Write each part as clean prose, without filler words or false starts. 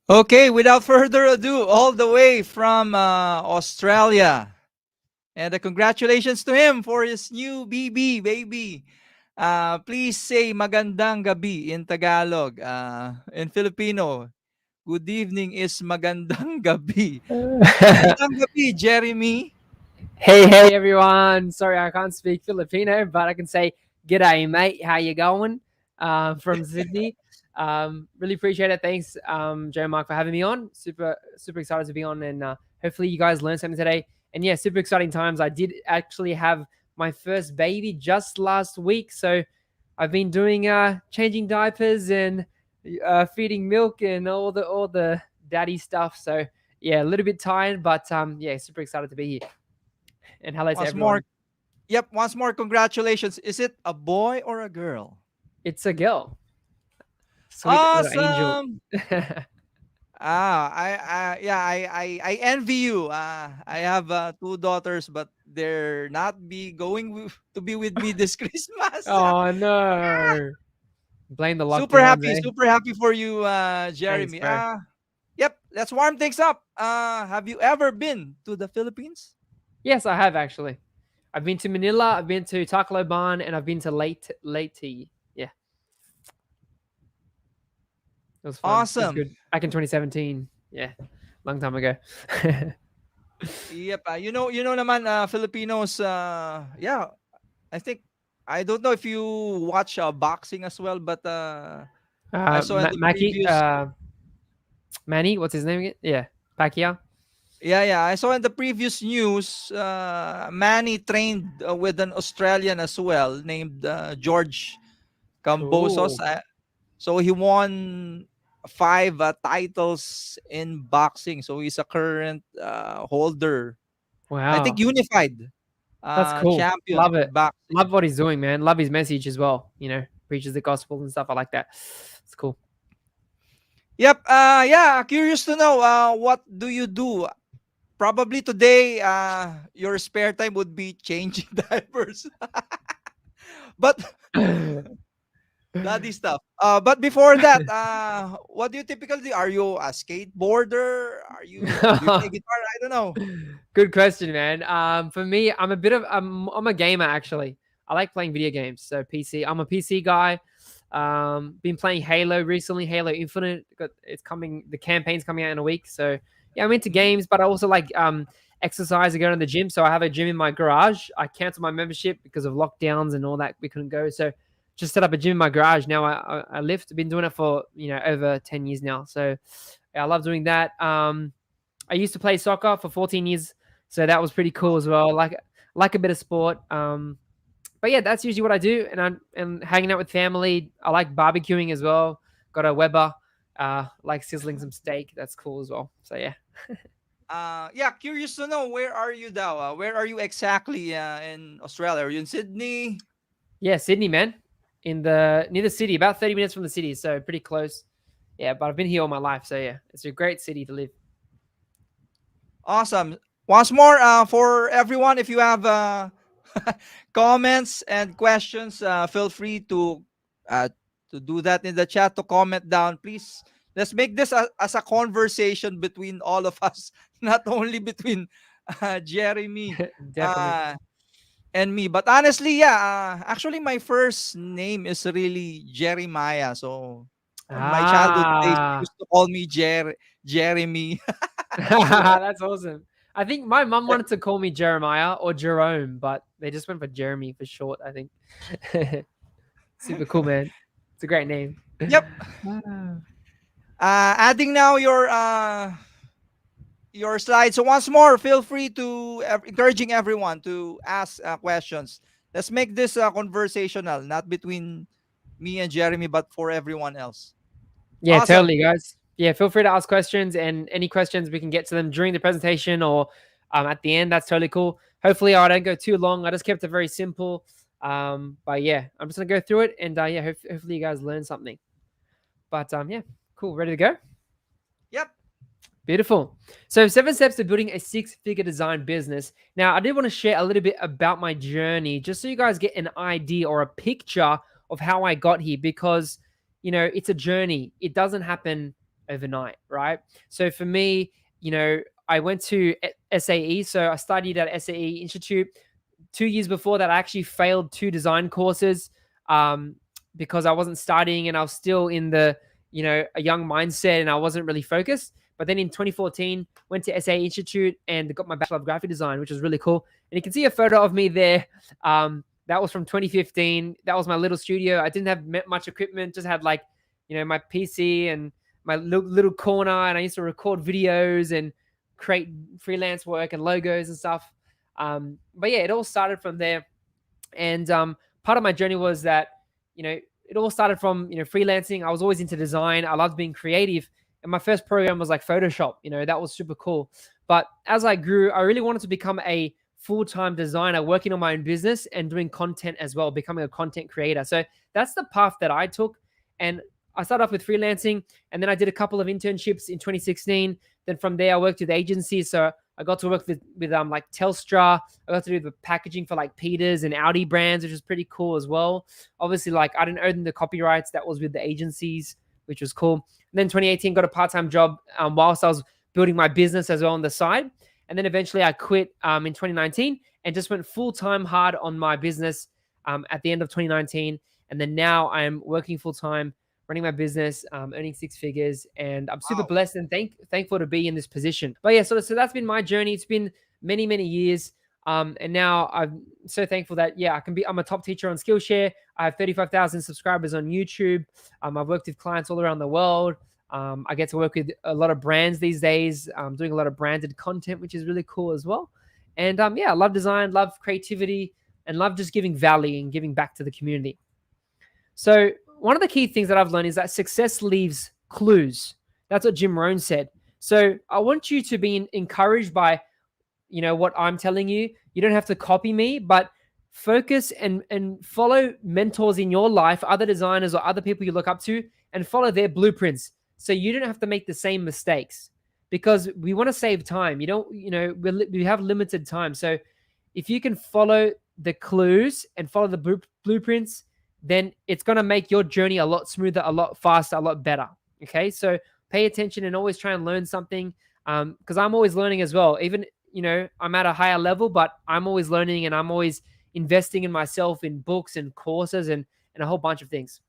Okay, without further ado, all the way from Australia. And congratulations to him for his new BB, baby. Please say magandang gabi in Tagalog. In Filipino, good evening is magandang gabi. Magandang gabi, Jeremy. Hey everyone. Sorry, I can't speak Filipino, but I can say g'day mate. How you going? From Sydney. Really appreciate it. Thanks, Joe Mark, for having me on. Super excited to be on, and hopefully you guys learned something today. And yeah, super exciting times. I did actually have my first baby just last week, so I've been doing changing diapers and feeding milk and all the daddy stuff. So yeah, a little bit tired, but yeah, super excited to be here. And hello to Once more, everyone. yep, once more, congratulations. Is it a boy or a girl? It's a girl. Sweet little angel. Awesome. I envy you. I have two daughters, but they're not be going to be with me this Christmas. Oh no. Blame the Super lockdowns, happy, eh? super happy for you, Thanks, Jeremy. bro. Yep, let's warm things up. Have you ever been to the Philippines? Yes, I have actually. I've been to Manila, I've been to Tacloban, and I've been to Leyte. Yeah, it was fun. It was Awesome. good. Back in 2017. Yeah, long time ago. Yep. You know, naman, Filipinos. Yeah, I think I don't know if you watch boxing as well, but I saw in the Mackie, previous. Manny, what's his name again? Yeah, Pacquiao. Yeah. I saw in the previous news, Manny trained with an Australian as well named George Cambosos. Cool. So he won five titles in boxing. So he's a current holder. I think Wow. unified That's cool. champion Love in it. boxing. Love what he's doing, man. Love his message as well. Preaches the gospel and stuff. I like that. It's cool. Yep. Yeah. Curious to know. What do you do? Probably today, your spare time would be changing diapers. But daddy stuff. But before that, what do you typically do? Are you a skateboarder? Do you play guitar? I don't know. Good question, man. For me, I'm a gamer actually. I like playing video games. So PC. I'm a PC guy. Been playing Halo recently. Halo Infinite. It's coming. The campaign's coming out in a week. So yeah, I'm into Mhm. games, but I also like exercise and go to the gym. So I have a gym in my garage. I canceled my membership because of lockdowns and all that. We couldn't go. So just set up a gym in my garage. Now I lift. I've been doing it for over 10 years now. So yeah, I love doing that. I used to play soccer for 14 years, so that was pretty cool as well. Like a bit of sport. But yeah, that's usually what I do, and hanging out with family. I like barbecuing as well. Got a Weber. Like sizzling some steak. That's cool as well. So yeah, Yeah, curious to know where are you now? Where are you exactly in Australia? Are you in Sydney? yeah, Sydney, man, in the near the city, about 30 minutes from the city, so pretty close. Yeah, but I've been here all my life, so yeah, it's a great city to live. Awesome. Once more, for everyone, if you have comments and questions, feel free uh, to do that in the chat, to comment down. Please, let's make this as a conversation between all of us, not only between Jeremy Definitely. uh, and me. But honestly, yeah, actually, my first name is really Jeremiah. So on my childhood days, they Ah, used to call me Jeremy. So that's awesome. I think my mum wanted to call me Jeremiah or Jerome, but they just went for Jeremy for short, I think. Super cool, man. It's a great name. yep. Ah. Adding now your slides. So once more, feel free to encouraging everyone to ask questions. Let's make this conversational, not between me and Jeremy, but for everyone else. Yeah, Awesome. totally, guys. Yeah, feel free to ask questions, and any questions we can get to them during the presentation or at the end. That's totally cool. Hopefully, I don't go too long. I just kept it very simple. But yeah, I'm just gonna go through it, and yeah, hopefully you guys learn something. But yeah, cool. Ready to go? Yep. Beautiful. So, 7 steps to building a six-figure design business. Now, I did want to share a little bit about my journey, just so you guys get an idea or a picture of how I got here, because it's a journey. It doesn't happen overnight, right? So for me, I went to SAE. So I studied at SAE Institute. 2 years before that, I actually failed 2 design courses um, because I wasn't studying and I was still in a young mindset and I wasn't really focused. But then in 2014, went to SA Institute and got my Bachelor of Graphic Design, which was really cool. And you can see a photo of me there. That was from 2015. That was my little studio. I didn't have much equipment, just had my PC and my little corner. And I used to record videos and create freelance work and logos and stuff. But yeah, it all started from there. And part of my journey was that, it all started from, freelancing. I was always into design. I loved being creative. And my first program was like Photoshop, that was super cool. But as I grew, I really wanted to become a full-time designer, working on my own business and doing content as well, becoming a content creator. So that's the path that I took. And I started off with freelancing, and then I did a couple of internships in 2016. Then from there, I worked with agencies. So I got to work with like Telstra. I got to do the packaging for like Peters and Audi brands, which was pretty cool as well. Obviously, like I didn't own the copyrights. That was with the agencies, which was cool. And then 2018, got a part-time job whilst I was building my business as well on the side. And then eventually I quit in 2019 and just went full-time hard on my business at the end of 2019. And then now I'm working full-time, running my business, earning 6 figures, and I'm super blessed and thankful to be in this position. But yeah, so that's been my journey. It's been many, many years. And now I'm so thankful that, I'm a top teacher on Skillshare. I have 35,000 subscribers on YouTube. I've worked with clients all around the world. I get to work with a lot of brands these days. I'm doing a lot of branded content, which is really cool as well. And I love design, love creativity, and love just giving value and giving back to the community. So one of the key things that I've learned is that success leaves clues. That's what Jim Rohn said. So I want you to be encouraged by, what I'm telling you. You don't have to copy me, but focus and follow mentors in your life, other designers or other people you look up to, and follow their blueprints. So you don't have to make the same mistakes, because we want to save time. We have limited time. So if you can follow the clues and follow the blueprints, then it's going to make your journey a lot smoother, a lot faster, a lot better. Okay. So pay attention and always try and learn something. Because I'm always learning as well. Even, I'm at a higher level, but I'm always learning and I'm always investing in myself in books and courses and a whole bunch of things.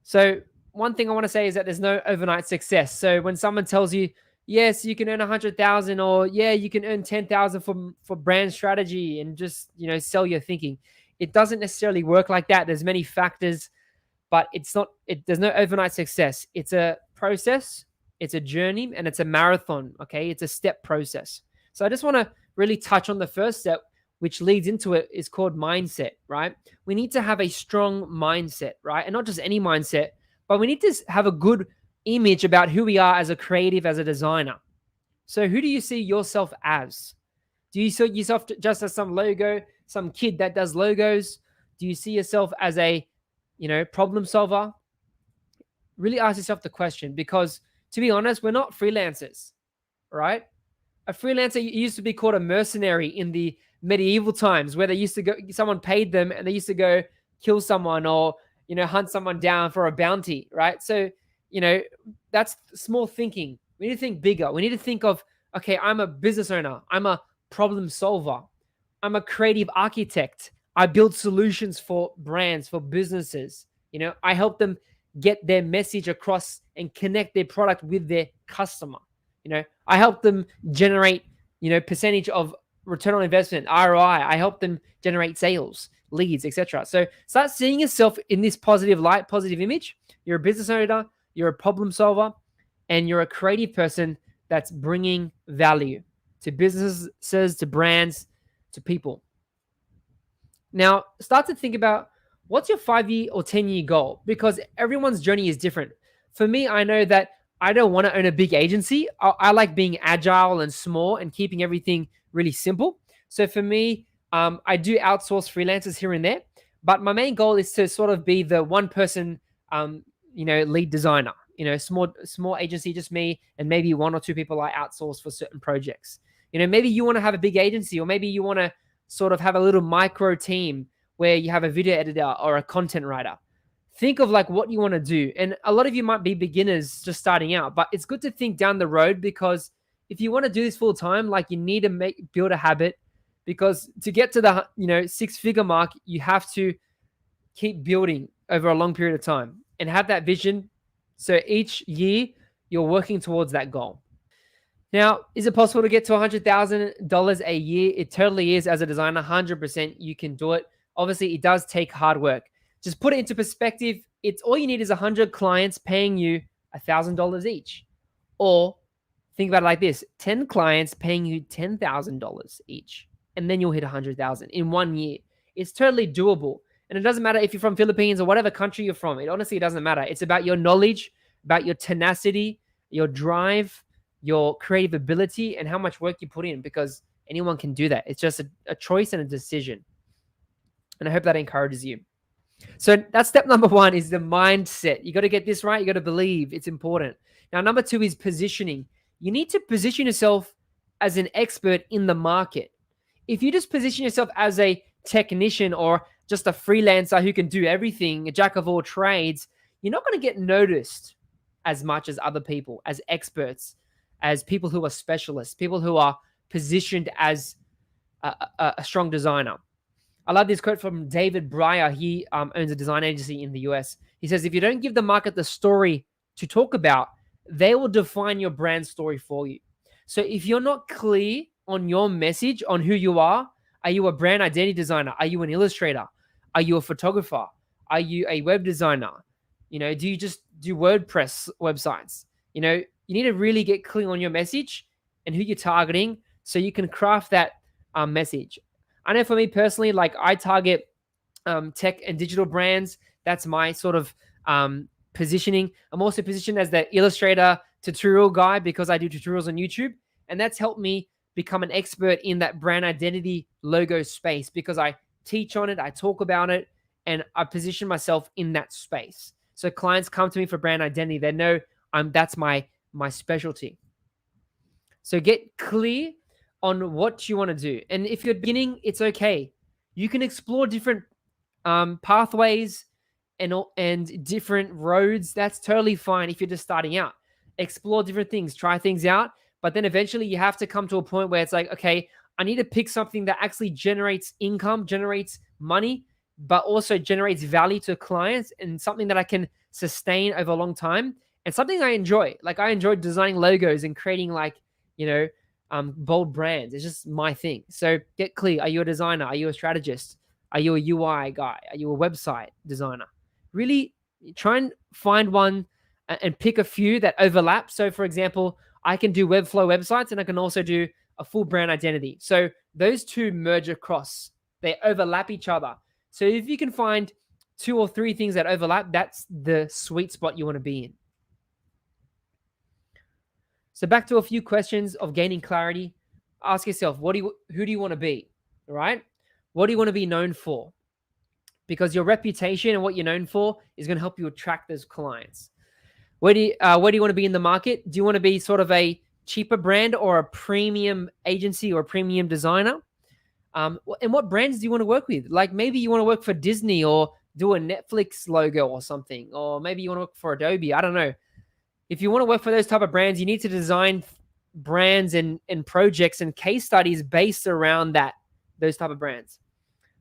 So one thing I want to say is that there's no overnight success. So when someone tells you, yes, you can earn 100,000, or you can earn 10,000 for brand strategy and just, sell your thinking, it doesn't necessarily work like that. There's many factors, but there's no overnight success. It's a process, it's a journey, and it's a marathon. Okay. It's a step process. So I just want to really touch on the first step, which leads into it, is called mindset, right? We need to have a strong mindset, right? And not just any mindset, but we need to have a good image about who we are as a creative, as a designer. So who do you see yourself as? Do you see yourself just as some logo, some kid that does logos? Do you see yourself as a, problem solver? Really ask yourself the question, because to be honest, we're not freelancers, right? A freelancer used to be called a mercenary in the medieval times, where they used to go, someone paid them and they used to go kill someone or, hunt someone down for a bounty, right? So, that's small thinking. We need to think bigger. We need to think of, okay, I'm a business owner. I'm a problem solver. I'm a creative architect. I build solutions for brands, for businesses. I help them get their message across and connect their product with their customer. I help them generate, percentage of return on investment, ROI. I help them generate sales, leads, etc. So start seeing yourself in this positive light, positive image. You're a business owner, you're a problem solver, and you're a creative person that's bringing value to businesses, to brands, to people. Now, start to think about, what's your 5-year or 10-year goal? Because everyone's journey is different. For me, I know that I don't want to own a big agency. I like being agile and small and keeping everything really simple. So for me, I do outsource freelancers here and there, but my main goal is to sort of be the one person, lead designer. Small agency, just me, and maybe 1 or 2 people I outsource for certain projects. Maybe you want to have a big agency, or maybe you want to sort of have a little micro team where you have a video editor or a content writer. think of like what you want to do. And a lot of you might be beginners just starting out, but it's good to think down the road, because if you want to do this full time, like you need to build a habit, because to get to the 6-figure mark, you have to keep building over a long period of time and have that vision. So each year you're working towards that goal. Now, is it possible to get to $100,000 a year? It totally is. As a designer, 100% you can do it. Obviously, it does take hard work. Just put it into perspective. It's all you need is 100 clients paying you $1,000 each. Or think about it like this: 10 clients paying you $10,000 each, and then you'll hit 100,000 in 1 year. It's totally doable. And it doesn't matter if you're from Philippines or whatever country you're from. It honestly doesn't matter. It's about your knowledge, about your tenacity, your drive, your creative ability, and how much work you put in, because anyone can do that. It's just a choice and a decision. And I hope that encourages you. So that's step number 1, is the mindset. You got to get this right. You got to believe. It's important. Now, number 2 is positioning. You need to position yourself as an expert in the market. If you just position yourself as a technician or just a freelancer who can do everything, a jack of all trades, you're not going to get noticed as much as other people, as experts, as people who are specialists, people who are positioned as a strong designer. I love this quote from David Breyer. He owns a design agency in the US. He says, if you don't give the market the story to talk about, they will define your brand story for you. So if you're not clear on your message, on who you are you a brand identity designer? Are you an illustrator? Are you a photographer? Are you a web designer? Do you just do WordPress websites? You need to really get clear on your message and who you're targeting, so you can craft that message. I know for me personally, like I target tech and digital brands. That's my sort of positioning. I'm also positioned as the illustrator tutorial guy, because I do tutorials on YouTube, and that's helped me become an expert in that brand identity logo space, because I teach on it, I talk about it, and I position myself in that space. So clients come to me for brand identity. They know that's my specialty. So get clear on what you want to do. And if you're beginning, it's okay. You can explore different pathways and different roads. That's totally fine if you're just starting out. Explore different things, try things out. But then eventually you have to come to a point where it's like, okay, I need to pick something that actually generates income, generates money, but also generates value to clients, and something that I can sustain over a long time, and something I enjoy. Like I enjoy designing logos and creating bold brands. It's just my thing. So get clear. Are you a designer? Are you a strategist? Are you a UI guy? Are you a website designer? Really try and find one and pick a few that overlap. So for example, I can do Webflow websites, and I can also do a full brand identity. So those two merge across. They overlap each other. So if you can find 2 or 3 things that overlap, that's the sweet spot you want to be in. So back to a few questions of gaining clarity. Ask yourself, who do you want to be? All right? What do you want to be known for? Because your reputation and what you're known for is going to help you attract those clients. Where do you want to be in the market? Do you want to be sort of a cheaper brand, or a premium agency, or a premium designer? And what brands do you want to work with? Like maybe you want to work for Disney, or do a Netflix logo or something, or maybe you want to work for Adobe. I don't know. If you want to work for those type of brands, you need to design brands and projects and case studies based around those type of brands.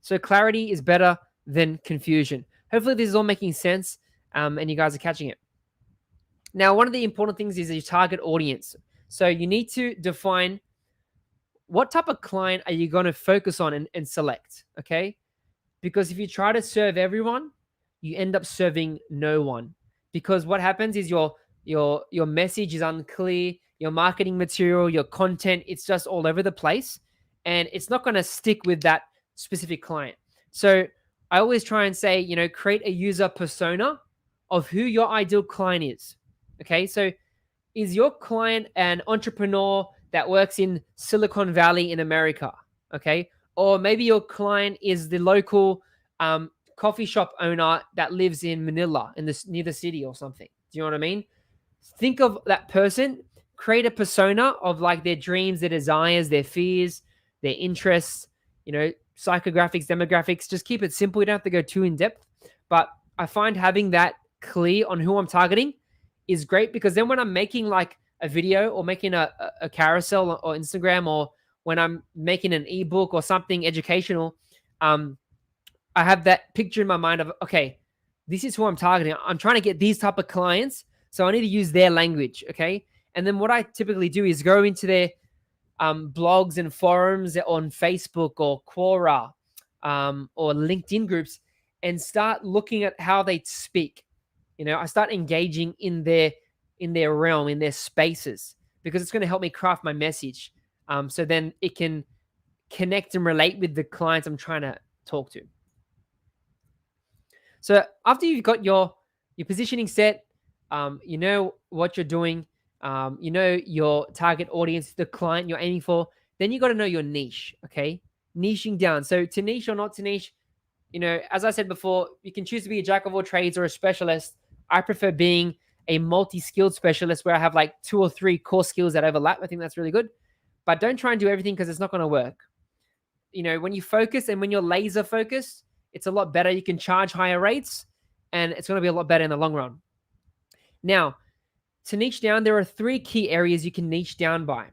So clarity is better than confusion. Hopefully this is all making sense, and you guys are catching it. Now, one of the important things is your target audience. So you need to define what type of client are you going to focus on and select, okay? Because if you try to serve everyone, you end up serving no one. Because what happens is your message is unclear, your marketing material, your content, it's just all over the place, and it's not going to stick with that specific client. So I always try and say, create a user persona of who your ideal client is. Okay, so is your client an entrepreneur that works in Silicon Valley in America? Okay, or maybe your client is the local coffee shop owner that lives in Manila, near the city or something. Do you know what I mean? Think of that person, create a persona of like their dreams, their desires, their fears, their interests, psychographics, demographics. Just keep it simple. You don't have to go too in depth. But I find having that clear on who I'm targeting is great, because then when I'm making like a video or making a carousel or Instagram, or when I'm making an ebook or something educational, I have that picture in my mind of, okay, this is who I'm targeting. I'm trying to get these type of clients, so I need to use their language, okay? And then what I typically do is go into their blogs and forums on Facebook or Quora or LinkedIn groups and start looking at how they speak. I start engaging in their realm, in their spaces, because it's going to help me craft my message. So then it can connect and relate with the clients I'm trying to talk to. So after you've got your positioning set, you know what you're doing, you know your target audience, the client you're aiming for, then you got to know your niche, okay? Niching down. So to niche or not to niche, as I said before, you can choose to be a jack of all trades or a specialist. I prefer being a multi-skilled specialist where I have like 2 or 3 core skills that overlap. I think that's really good. But don't try and do everything, because it's not going to work. When you focus and when you're laser focused, it's a lot better. You can charge higher rates, and it's going to be a lot better in the long run. Now, to niche down, there are 3 key areas you can niche down by.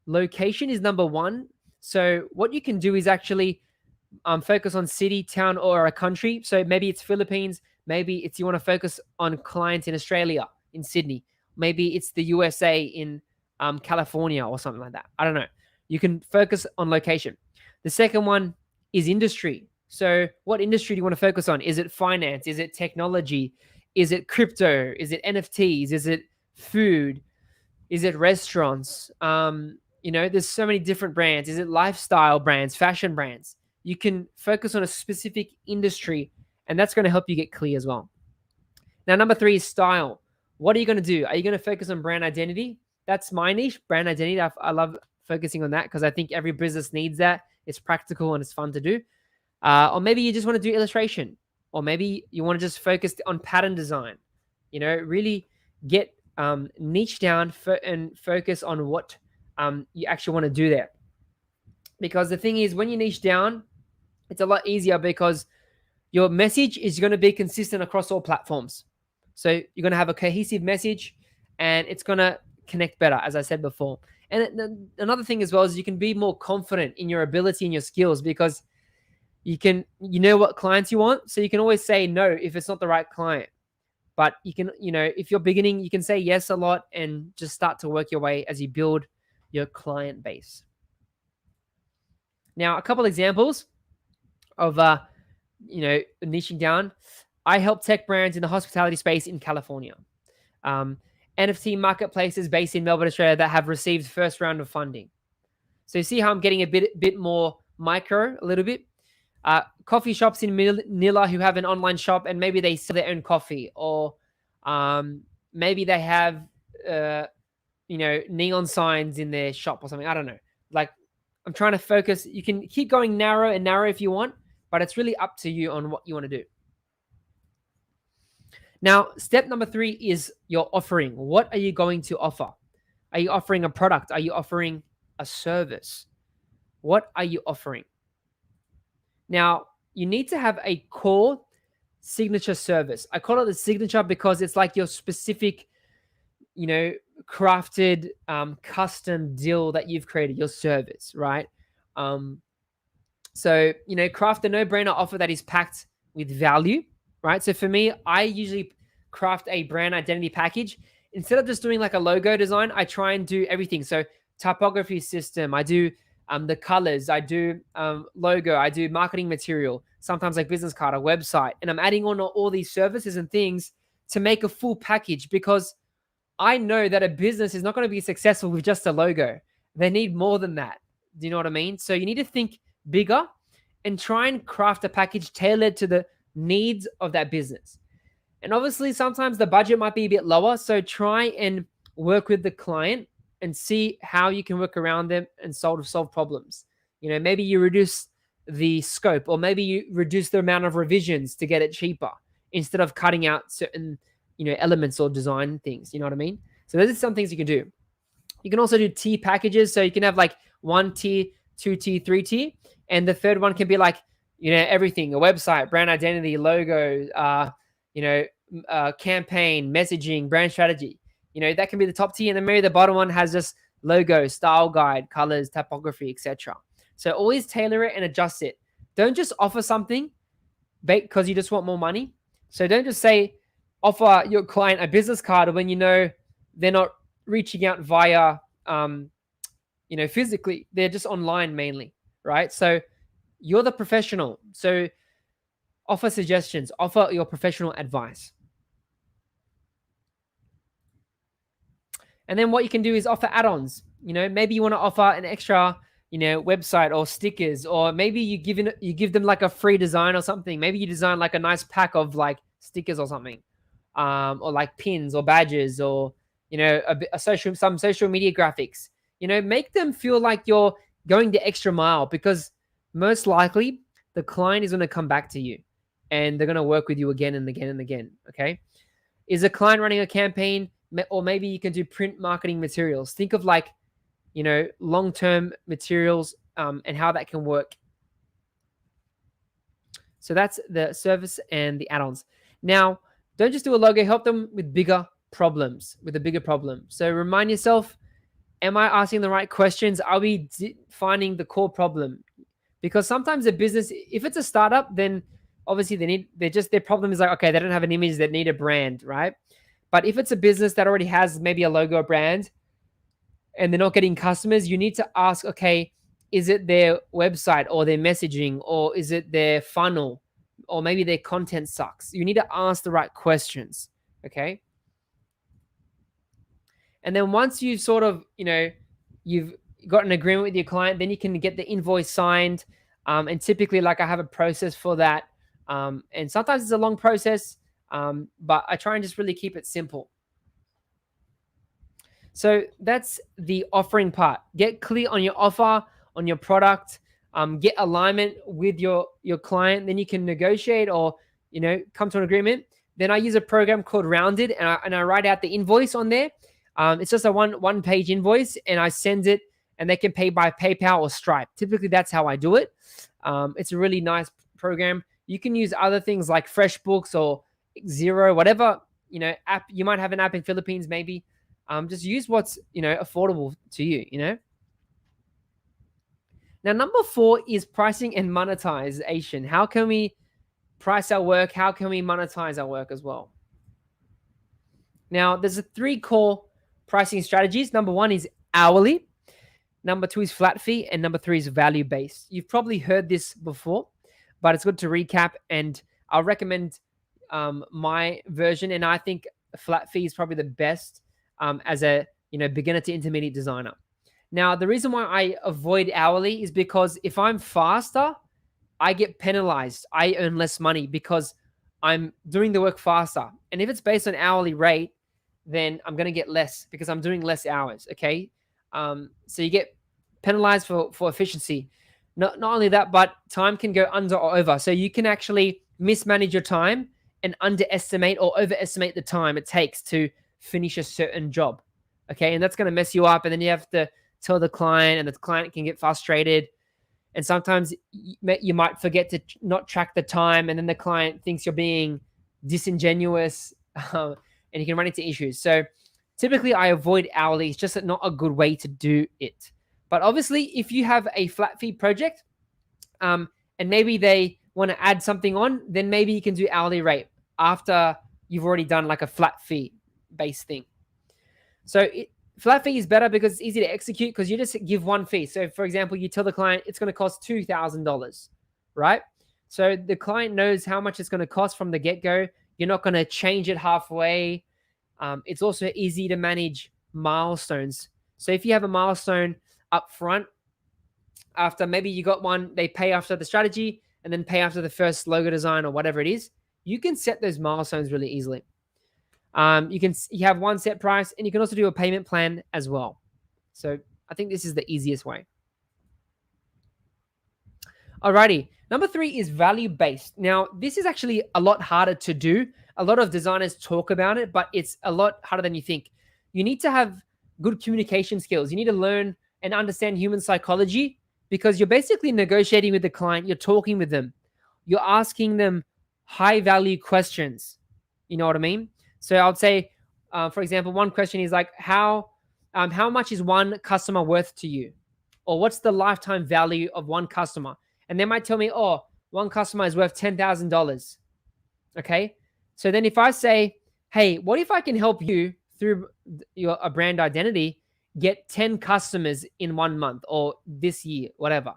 Location is number 1. So what you can do is actually focus on city, town, or a country. So maybe it's Philippines. Maybe it's you want to focus on clients in Australia, in Sydney. Maybe it's the USA in California or something like that. I don't know. You can focus on location. The second one is industry. So what industry do you want to focus on? Is it finance? Is it technology? Is it crypto? Is it NFTs? Is it food? Is it restaurants? There's so many different brands. Is it lifestyle brands, fashion brands? You can focus on a specific industry, and that's going to help you get clear as well. Now, number 3 is style. What are you going to do? Are you going to focus on brand identity? That's my niche, brand identity. I love focusing on that because I think every business needs that. It's practical and it's fun to do. Or maybe you just want to do illustration, or maybe you want to just focus on pattern design. Really get niche down and focus on what you actually want to do there. Because the thing is, when you niche down, it's a lot easier because your message is going to be consistent across all platforms. So you're going to have a cohesive message, and it's going to connect better, as I said before. And another thing as well is you can be more confident in your ability and your skills, because you know what clients you want. So you can always say no if it's not the right client. But you can, if you're beginning, you can say yes a lot and just start to work your way as you build your client base. Now, a couple examples of, niching down. I help tech brands in the hospitality space in California. NFT marketplaces based in Melbourne, Australia, that have received first round of funding. So you see how I'm getting a bit more micro, a little bit. Coffee shops in Manila who have an online shop, and maybe they sell their own coffee, or maybe they have neon signs in their shop or something. I don't know. Like, I'm trying to focus. You can keep going narrow and narrow if you want, but it's really up to you on what you want to do. Now, step number 3 is your offering. What are you going to offer? Are you offering a product? Are you offering a service? What are you offering? Now, you need to have a core signature service. I call it the signature because it's like your specific, crafted custom deal that you've created, your service, right? So, craft a no-brainer offer that is packed with value, right? So for me, I usually craft a brand identity package. Instead of just doing like a logo design, I try and do everything. So typography system, I do the colors, I do logo, I do marketing material, sometimes like business card, a website, and I'm adding on all these services and things to make a full package, because I know that a business is not going to be successful with just a logo. They need more than that. Do you know what I mean? So you need to think bigger and try and craft a package tailored to the needs of that business. And obviously, sometimes the budget might be a bit lower. So try and work with the client and see how you can work around them and solve problems. Maybe you reduce the scope, or maybe you reduce the amount of revisions to get it cheaper instead of cutting out certain, elements or design things. You know what I mean? So those are some things you can do. You can also do tier packages. So you can have like 1 tier, 2 tier, 3 tier. And the third one can be like, everything, a website, brand identity, logo, campaign, messaging, brand strategy. That can be the top tier, and then maybe the bottom one has just logo, style guide, colors, typography, etc. So always tailor it and adjust it. Don't just offer something because you just want more money. So don't just say offer your client a business card when they're not reaching out via physically. They're just online mainly, right? So you're the professional. So offer suggestions, offer your professional advice. And then what you can do is offer add-ons. Maybe you want to offer an extra, website or stickers, or maybe you give them like a free design or something. Maybe you design like a nice pack of like stickers or something, or like pins or badges, or some social media graphics. Make them feel like you're going the extra mile, because most likely the client is going to come back to you and they're going to work with you again and again and again. Okay. Is a client running a campaign, or maybe you can do print marketing materials. Think of like, long-term materials, and how that can work. So that's the service and the add-ons. Now, don't just do a logo, help them with bigger problems, with a bigger problem. So remind yourself, am I asking the right questions? Are we finding the core problem? Because sometimes a business, if it's a startup, then obviously their problem is like, okay, they don't have an image, that need a brand, right? But if it's a business that already has maybe a logo, brand, and they're not getting customers, you need to ask, okay, is it their website or their messaging, or is it their funnel, or maybe their content sucks? You need to ask the right questions, okay? And then once you've sort of, you've got an agreement with your client, then you can get the invoice signed. And typically, like, I have a process for that. And sometimes it's a long process, but I try and just really keep it simple. So that's the offering part. Get clear on your offer, on your product, get alignment with your client. Then you can negotiate or, come to an agreement. Then I use a program called Rounded, and I write out the invoice on there. It's just a one page invoice, and I send it, and they can pay by PayPal or Stripe. Typically, that's how I do it. It's a really nice program. You can use other things like FreshBooks or Xero, whatever, app. You might have an app in Philippines, maybe. Just use what's, affordable to you, Now, number 4 is pricing and monetization. How can we price our work? How can we monetize our work as well? Now, there's 3 core pricing strategies. Number 1 is hourly. Number 2 is flat fee. And number 3 is value-based. You've probably heard this before, but it's good to recap. And I'll recommend my version. And I think flat fee is probably the best as a beginner to intermediate designer. Now, the reason why I avoid hourly is because if I'm faster, I get penalized. I earn less money because I'm doing the work faster. And if it's based on hourly rate, then I'm going to get less because I'm doing less hours, okay? So you get penalized for efficiency. Not only that, but time can go under or over. So you can actually mismanage your time and underestimate or overestimate the time it takes to finish a certain job, okay? And that's going to mess you up, and then you have to tell the client, and the client can get frustrated. And sometimes you might forget to not track the time, and then the client thinks you're being disingenuous, and you can run into issues. So typically I avoid hourly. It's just not a good way to do it. But obviously, if you have a flat fee project, and maybe they want to add something on, then maybe you can do hourly rate after you've already done like a flat fee based thing. So flat fee is better because it's easy to execute, because you just give one fee. So for example, you tell the client it's going to cost $2,000, right? So the client knows how much it's going to cost from the get-go. You're not going to change it halfway. It's also easy to manage milestones. So if you have a milestone up front, after maybe you got one, they pay after the strategy and then pay after the first logo design or whatever it is, you can set those milestones really easily. You have one set price, and you can also do a payment plan as well. So I think this is the easiest way. Alrighty. Number 3 is value-based. Now, this is actually a lot harder to do. A lot of designers talk about it, but it's a lot harder than you think. You need to have good communication skills. You need to learn and understand human psychology, because you're basically negotiating with the client. You're talking with them. You're asking them high-value questions. You know what I mean? So I would say, for example, one question is like, how much is one customer worth to you? Or what's the lifetime value of one customer? And they might tell me, oh, one customer is worth $10,000. Okay. So then if I say, hey, what if I can help you through a brand identity get 10 customers in 1 month or this year, whatever.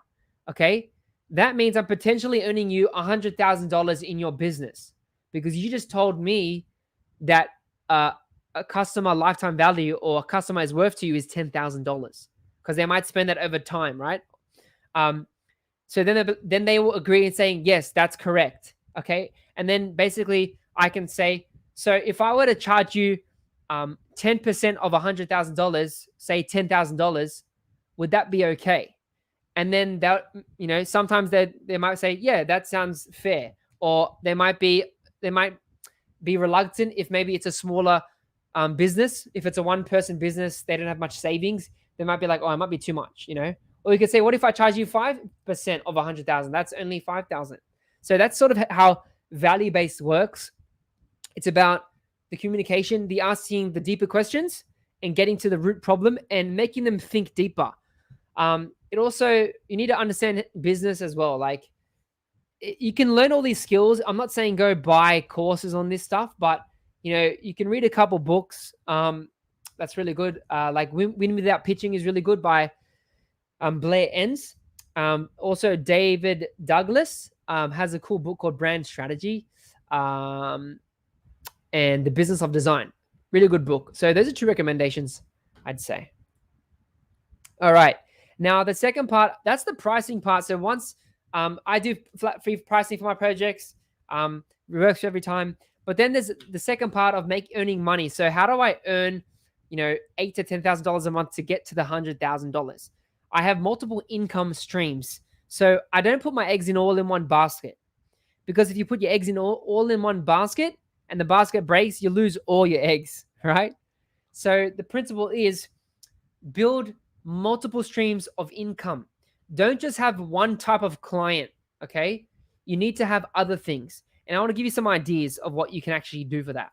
Okay. That means I'm potentially earning you $100,000 in your business because you just told me that a customer lifetime value or a customer is worth to you is $10,000 because they might spend that over time, right? So then they will agree in saying, yes, that's correct. Okay. And then basically I can say, so if I were to charge you 10% of $100,000, say $10,000, would that be okay? And then that, sometimes they might say, yeah, that sounds fair. Or they might be reluctant if maybe it's a smaller business. If it's a one-person business, they don't have much savings. They might be like, oh, it might be too much, Or you could say, what if I charge you 5% of 100,000? That's only 5,000. So that's sort of how value-based works. It's about the communication, the asking the deeper questions and getting to the root problem and making them think deeper. It also, you need to understand business as well. Like, you can learn all these skills. I'm not saying go buy courses on this stuff, but you can read a couple books. That's really good. Like Win Without Pitching is really good by Blair Enns. Also, David Douglas has a cool book called Brand Strategy and The Business of Design. Really good book. So those are two recommendations, I'd say. All right. Now, the second part, that's the pricing part. So once I do flat fee pricing for my projects, it works every time. But then there's the second part of earning money. So how do I earn, $8,000 to $10,000 a month to get to the $100,000? I have multiple income streams. So I don't put my eggs all in one basket, because if you put your eggs in all in one basket and the basket breaks, you lose all your eggs, right? So the principle is build multiple streams of income. Don't just have one type of client, okay? You need to have other things. And I want to give you some ideas of what you can actually do for that.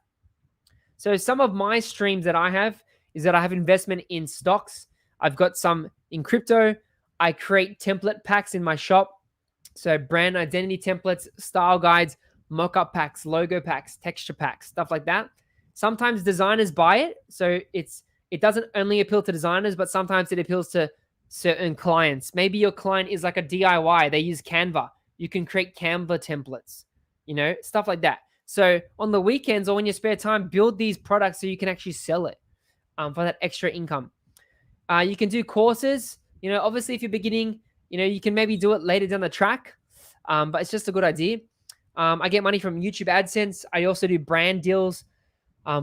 So some of my streams that I have is that I have investment in stocks. I've got some in crypto. I create template packs in my shop. So brand identity templates, style guides, mock-up packs, logo packs, texture packs, stuff like that. Sometimes designers buy it. So it doesn't only appeal to designers, but sometimes it appeals to certain clients. Maybe your client is like a DIY. They use Canva. You can create Canva templates, stuff like that. So on the weekends or in your spare time, build these products so you can actually sell it for that extra income. You can do courses. Obviously, if you're beginning, you can maybe do it later down the track, but it's just a good idea. I get money from YouTube AdSense. I also do brand deals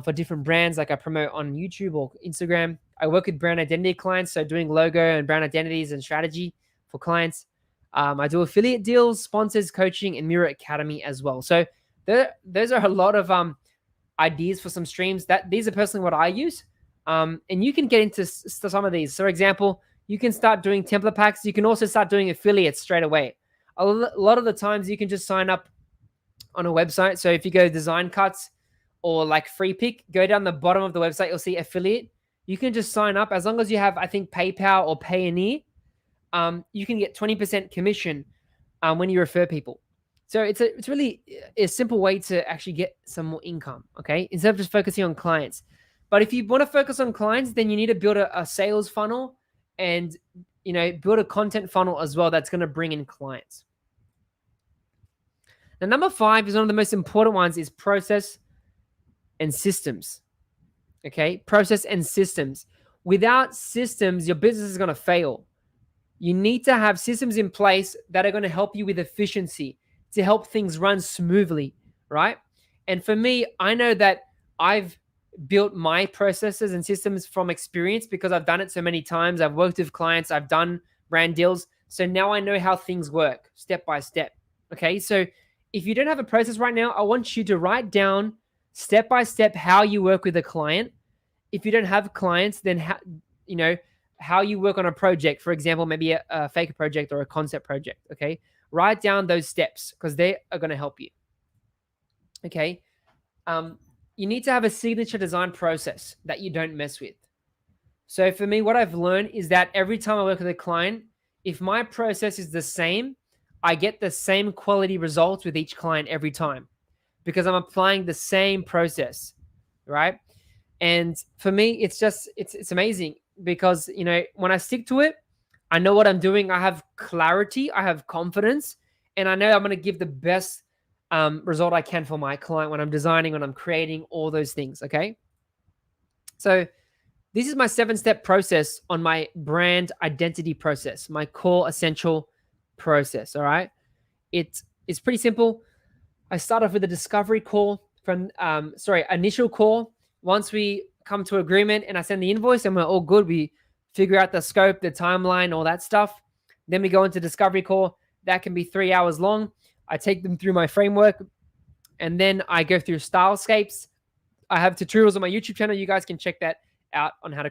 for different brands, like I promote on YouTube or Instagram. I work with brand identity clients, so doing logo and brand identities and strategy for clients. I do affiliate deals, sponsors, coaching, and Mura Academy as well. So those are a lot of ideas for some streams. These are personally what I use. And you can get into some of these. So, for example, you can start doing template packs. You can also start doing affiliates straight away. A lot of the times you can just sign up on a website. So if you go design cuts or like free pick, go down the bottom of the website, you'll see affiliate. You can just sign up as long as you have, I think, PayPal or Payoneer. You can get 20% commission when you refer people. So it's really a simple way to actually get some more income, okay? Instead of just focusing on clients. But if you want to focus on clients, then you need to build a sales funnel and, build a content funnel as well that's going to bring in clients. Now, number 5 is one of the most important ones, is process and systems. Okay, process and systems. Without systems, your business is going to fail. You need to have systems in place that are going to help you with efficiency, to help things run smoothly, right? And for me, I know that I've built my processes and systems from experience because I've done it so many times. I've worked with clients, I've done brand deals. So now I know how things work step by step. Okay, so if you don't have a process right now, I want you to write down step by step how you work with a client. If you don't have clients, then how you work on a project, for example, maybe a fake project or a concept project. Okay, write down those steps because they are going to help you. Okay, you need to have a signature design process that you don't mess with. So for me, what I've learned is that every time I work with a client, if my process is the same, I get the same quality results with each client every time because I'm applying the same process, right? And for me, it's amazing because, when I stick to it, I know what I'm doing. I have clarity, I have confidence, and I know I'm going to give the best result I can for my client when I'm designing, when I'm creating, all those things. Okay. So this is my 7-step process on my brand identity process, my core essential process. All right. It's pretty simple. I start off with a discovery call initial call. Once we come to agreement and I send the invoice and we're all good, we figure out the scope, the timeline, all that stuff. Then we go into discovery call. That can be 3 hours long. I take them through my framework and then I go through stylescapes. I have tutorials on my YouTube channel. You guys can check that out on how to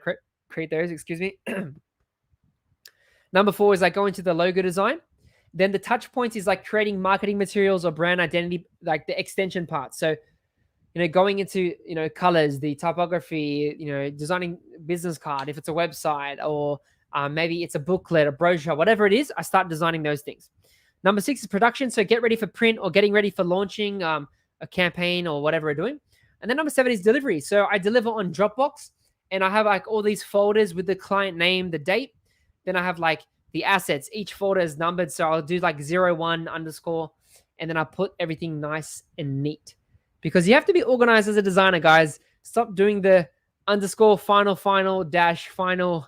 create those. Excuse me. Number 4 is I go into the logo design. Then the touch points is like creating marketing materials or brand identity, like the extension part. So, going into, colors, the typography, designing business card, if it's a website or maybe it's a booklet, a brochure, whatever it is, I start designing those things. Number 6 is production. So get ready for print or getting ready for launching a campaign or whatever we're doing. And then number 7 is delivery. So I deliver on Dropbox and I have like all these folders with the client name, the date. Then I have like the assets. Each folder is numbered. So I'll do like 01 underscore, and then I put everything nice and neat because you have to be organized as a designer, guys. Stop doing the underscore final dash final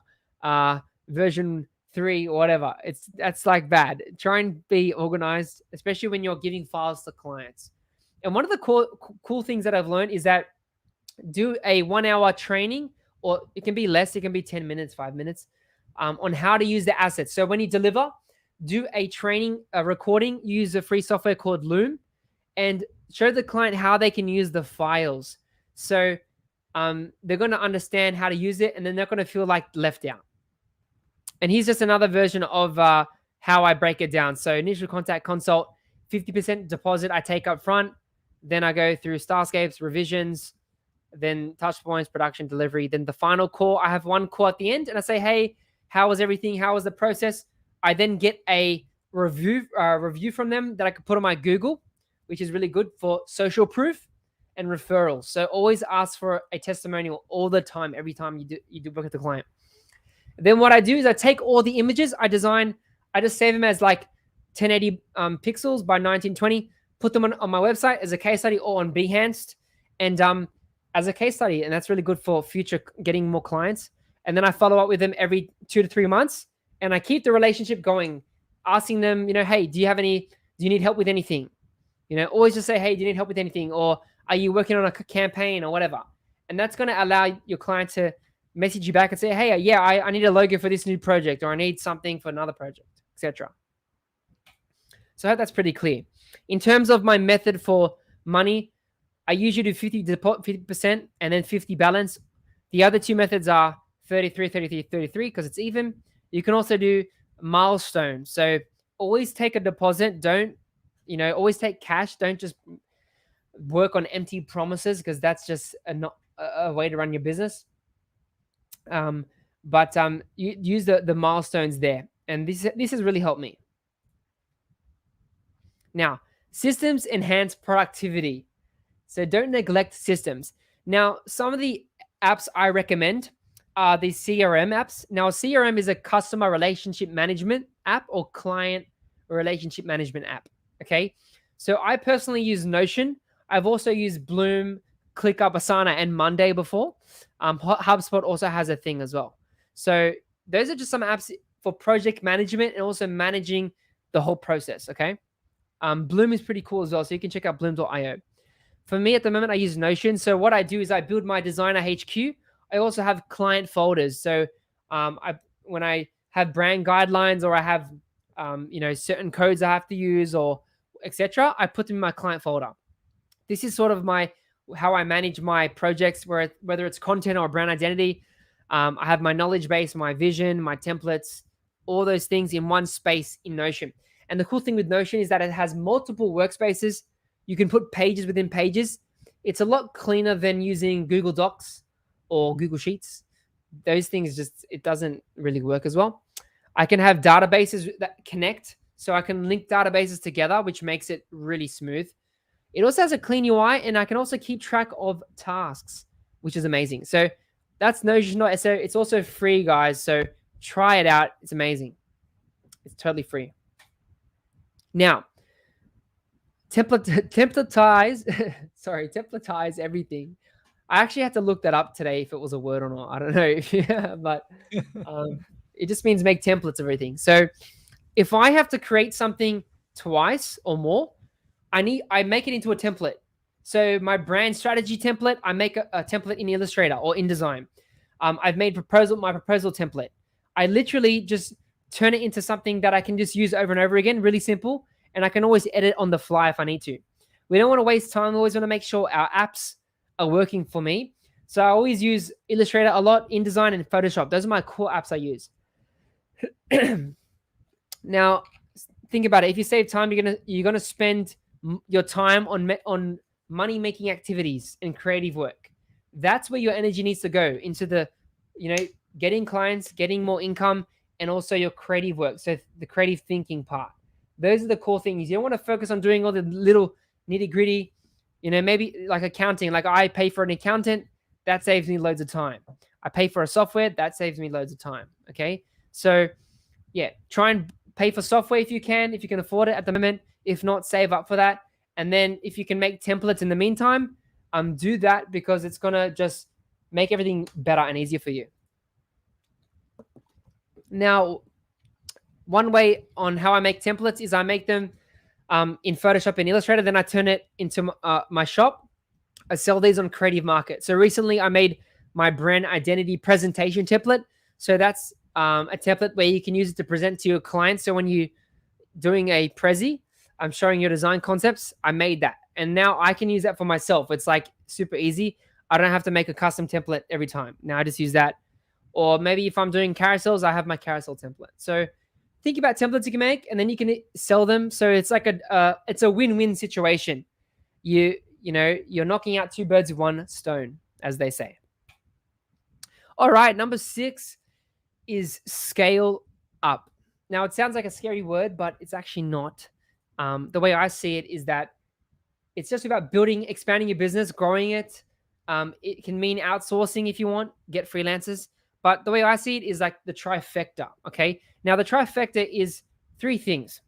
version 3 or whatever. That's like bad. Try and be organized, especially when you're giving files to clients. And one of the cool things that I've learned is that do a 1 hour training, or it can be less. It can be 10 minutes, 5 minutes, on how to use the assets. So when you deliver, do a training, a recording, use a free software called Loom, and show the client how they can use the files. So they're going to understand how to use it, and then they're going to feel like left out. And here's just another version of how I break it down. So initial contact consult, 50% deposit I take up front. Then I go through stylescapes, revisions, then touch points, production, delivery. Then the final call, I have one call at the end and I say, hey, how was everything? How was the process? I then get a review from them that I could put on my Google, which is really good for social proof and referrals. So always ask for a testimonial all the time, every time you do work with the client. Then what I do is I take all the images I design, I just save them as like 1080 pixels by 1920, put them on my website as a case study or on Behance, and as a case study. And that's really good for future getting more clients. And then I follow up with them every 2 to 3 months, and I keep the relationship going, asking them, hey, do you need help with anything? Always just say, hey, do you need help with anything? Or are you working on a campaign or whatever? And that's going to allow your client to message you back and say, hey, yeah, I need a logo for this new project, or I need something for another project, etc. So I hope that's pretty clear. In terms of my method for money, I usually do 50% and then 50 balance. The other 2 methods are 33, 33, 33 because it's even. You can also do milestones. So always take a deposit. Don't, always take cash. Don't just work on empty promises because that's just not a way to run your business. But you use the milestones there. And this has really helped me. Now, systems enhance productivity. So don't neglect systems. Now, some of the apps I recommend are the CRM apps. Now, CRM is a customer relationship management app or client relationship management app. Okay. So I personally use Notion. I've also used Bloom, ClickUp, Asana, and Monday before. HubSpot also has a thing as well. So those are just some apps for project management and also managing the whole process. Okay. Bloom is pretty cool as well. So you can check out bloom.io. For me at the moment, I use Notion. So what I do is I build my designer HQ. I also have client folders. So when I have brand guidelines or I have certain codes I have to use or etc., I put them in my client folder. This is sort of how I manage my projects, whether it's content or brand identity. I have my knowledge base, my vision, my templates, all those things in one space in Notion. And the cool thing with Notion is that it has multiple workspaces. You can put pages within pages. It's a lot cleaner than using Google Docs or Google Sheets. Those things just, it doesn't really work as well. I can have databases that connect, so I can link databases together, which makes it really smooth. It also has a clean UI, and I can also keep track of tasks, which is amazing. So that's Notion. So it's also free, guys. So try it out. It's amazing. It's totally free. Now, templatize, templatize everything. I actually had to look that up today if it was a word or not. I don't know, but it just means make templates of everything. So if I have to create something twice or more, I make it into a template. So my brand strategy template, I make a template in Illustrator or InDesign. I've made my proposal template. I literally just turn it into something that I can just use over and over again, really simple, and I can always edit on the fly if I need to. We don't want to waste time. We always want to make sure our apps are working for me. So I always use Illustrator a lot, InDesign, and Photoshop. Those are my core apps I use. Now, think about it. If you save time, you're gonna spend your time on money making activities and creative work. That's where your energy needs to go, into the, getting clients, getting more income, and also your creative work. So the creative thinking part. Those are the core things. You don't want to focus on doing all the little nitty gritty, maybe like accounting. Like I pay for an accountant, that saves me loads of time. I pay for a software, that saves me loads of time. Okay. So yeah, try and pay for software if you can afford it at the moment. If not, save up for that. And then if you can make templates in the meantime, do that, because it's going to just make everything better and easier for you. Now, one way on how I make templates is I make them in Photoshop and Illustrator. Then I turn it into my shop. I sell these on Creative Market. So recently I made my brand identity presentation template. So that's a template where you can use it to present to your clients. So when you're doing a Prezi, I'm showing your design concepts, I made that. And now I can use that for myself. It's like super easy. I don't have to make a custom template every time. Now I just use that. Or maybe if I'm doing carousels, I have my carousel template. So think about templates you can make, and then you can sell them. So it's like it's a win-win situation. You're knocking out two birds with one stone, as they say. All right, number 6 is scale up. Now, it sounds like a scary word, but it's actually not. The way I see it is that it's just about expanding your business, growing it. It can mean outsourcing if you want, get freelancers. But the way I see it is like the trifecta, okay? Now, the trifecta is 3 things.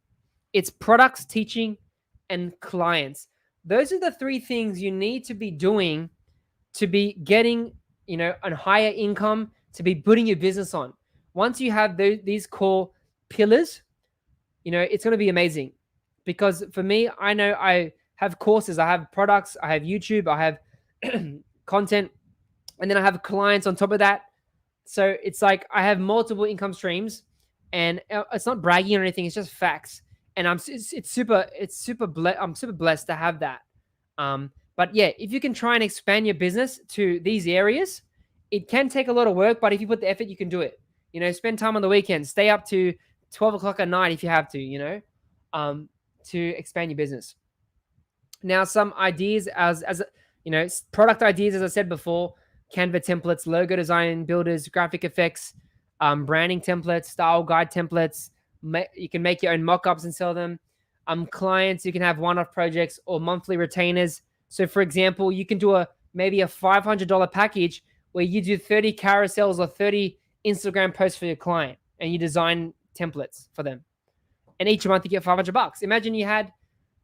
It's products, teaching, and clients. Those are the 3 things you need to be doing to be getting, a higher income, to be putting your business on. Once you have these core pillars, it's going to be amazing. Because for me, I know I have courses, I have products, I have YouTube, I have content, and then I have clients on top of that. So it's like I have multiple income streams, and it's not bragging or anything. It's just facts, and I'm super blessed to have that. But yeah, if you can try and expand your business to these areas, it can take a lot of work, but if you put the effort, you can do it. Spend time on the weekend, stay up to 12 o'clock at night if you have to. To expand your business. Now, some ideas as product ideas, as I said before: Canva templates, logo design builders, graphic effects, branding templates, style guide templates. You can make your own mock-ups and sell them. Clients, you can have one-off projects or monthly retainers. So, for example, you can do maybe a $500 package where you do 30 carousels or 30 Instagram posts for your client, and you design templates for them. And each month you get $500. Imagine you had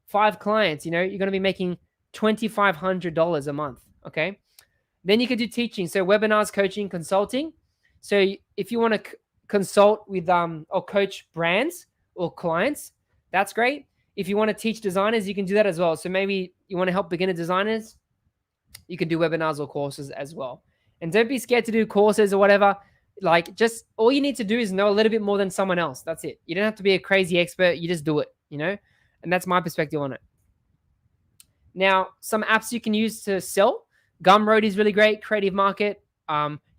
5 clients. You're going to be making $2,500 a month. Okay. Then you could do teaching. So webinars, coaching, consulting. So if you want to consult with or coach brands or clients, that's great. If you want to teach designers, you can do that as well. So maybe you want to help beginner designers, you can do webinars or courses as well. And don't be scared to do courses or whatever. Like, just all you need to do is know a little bit more than someone else. That's it. You don't have to be a crazy expert. You just do it, and that's my perspective on it. Now, some apps you can use to sell. Gumroad is really great. Creative Market,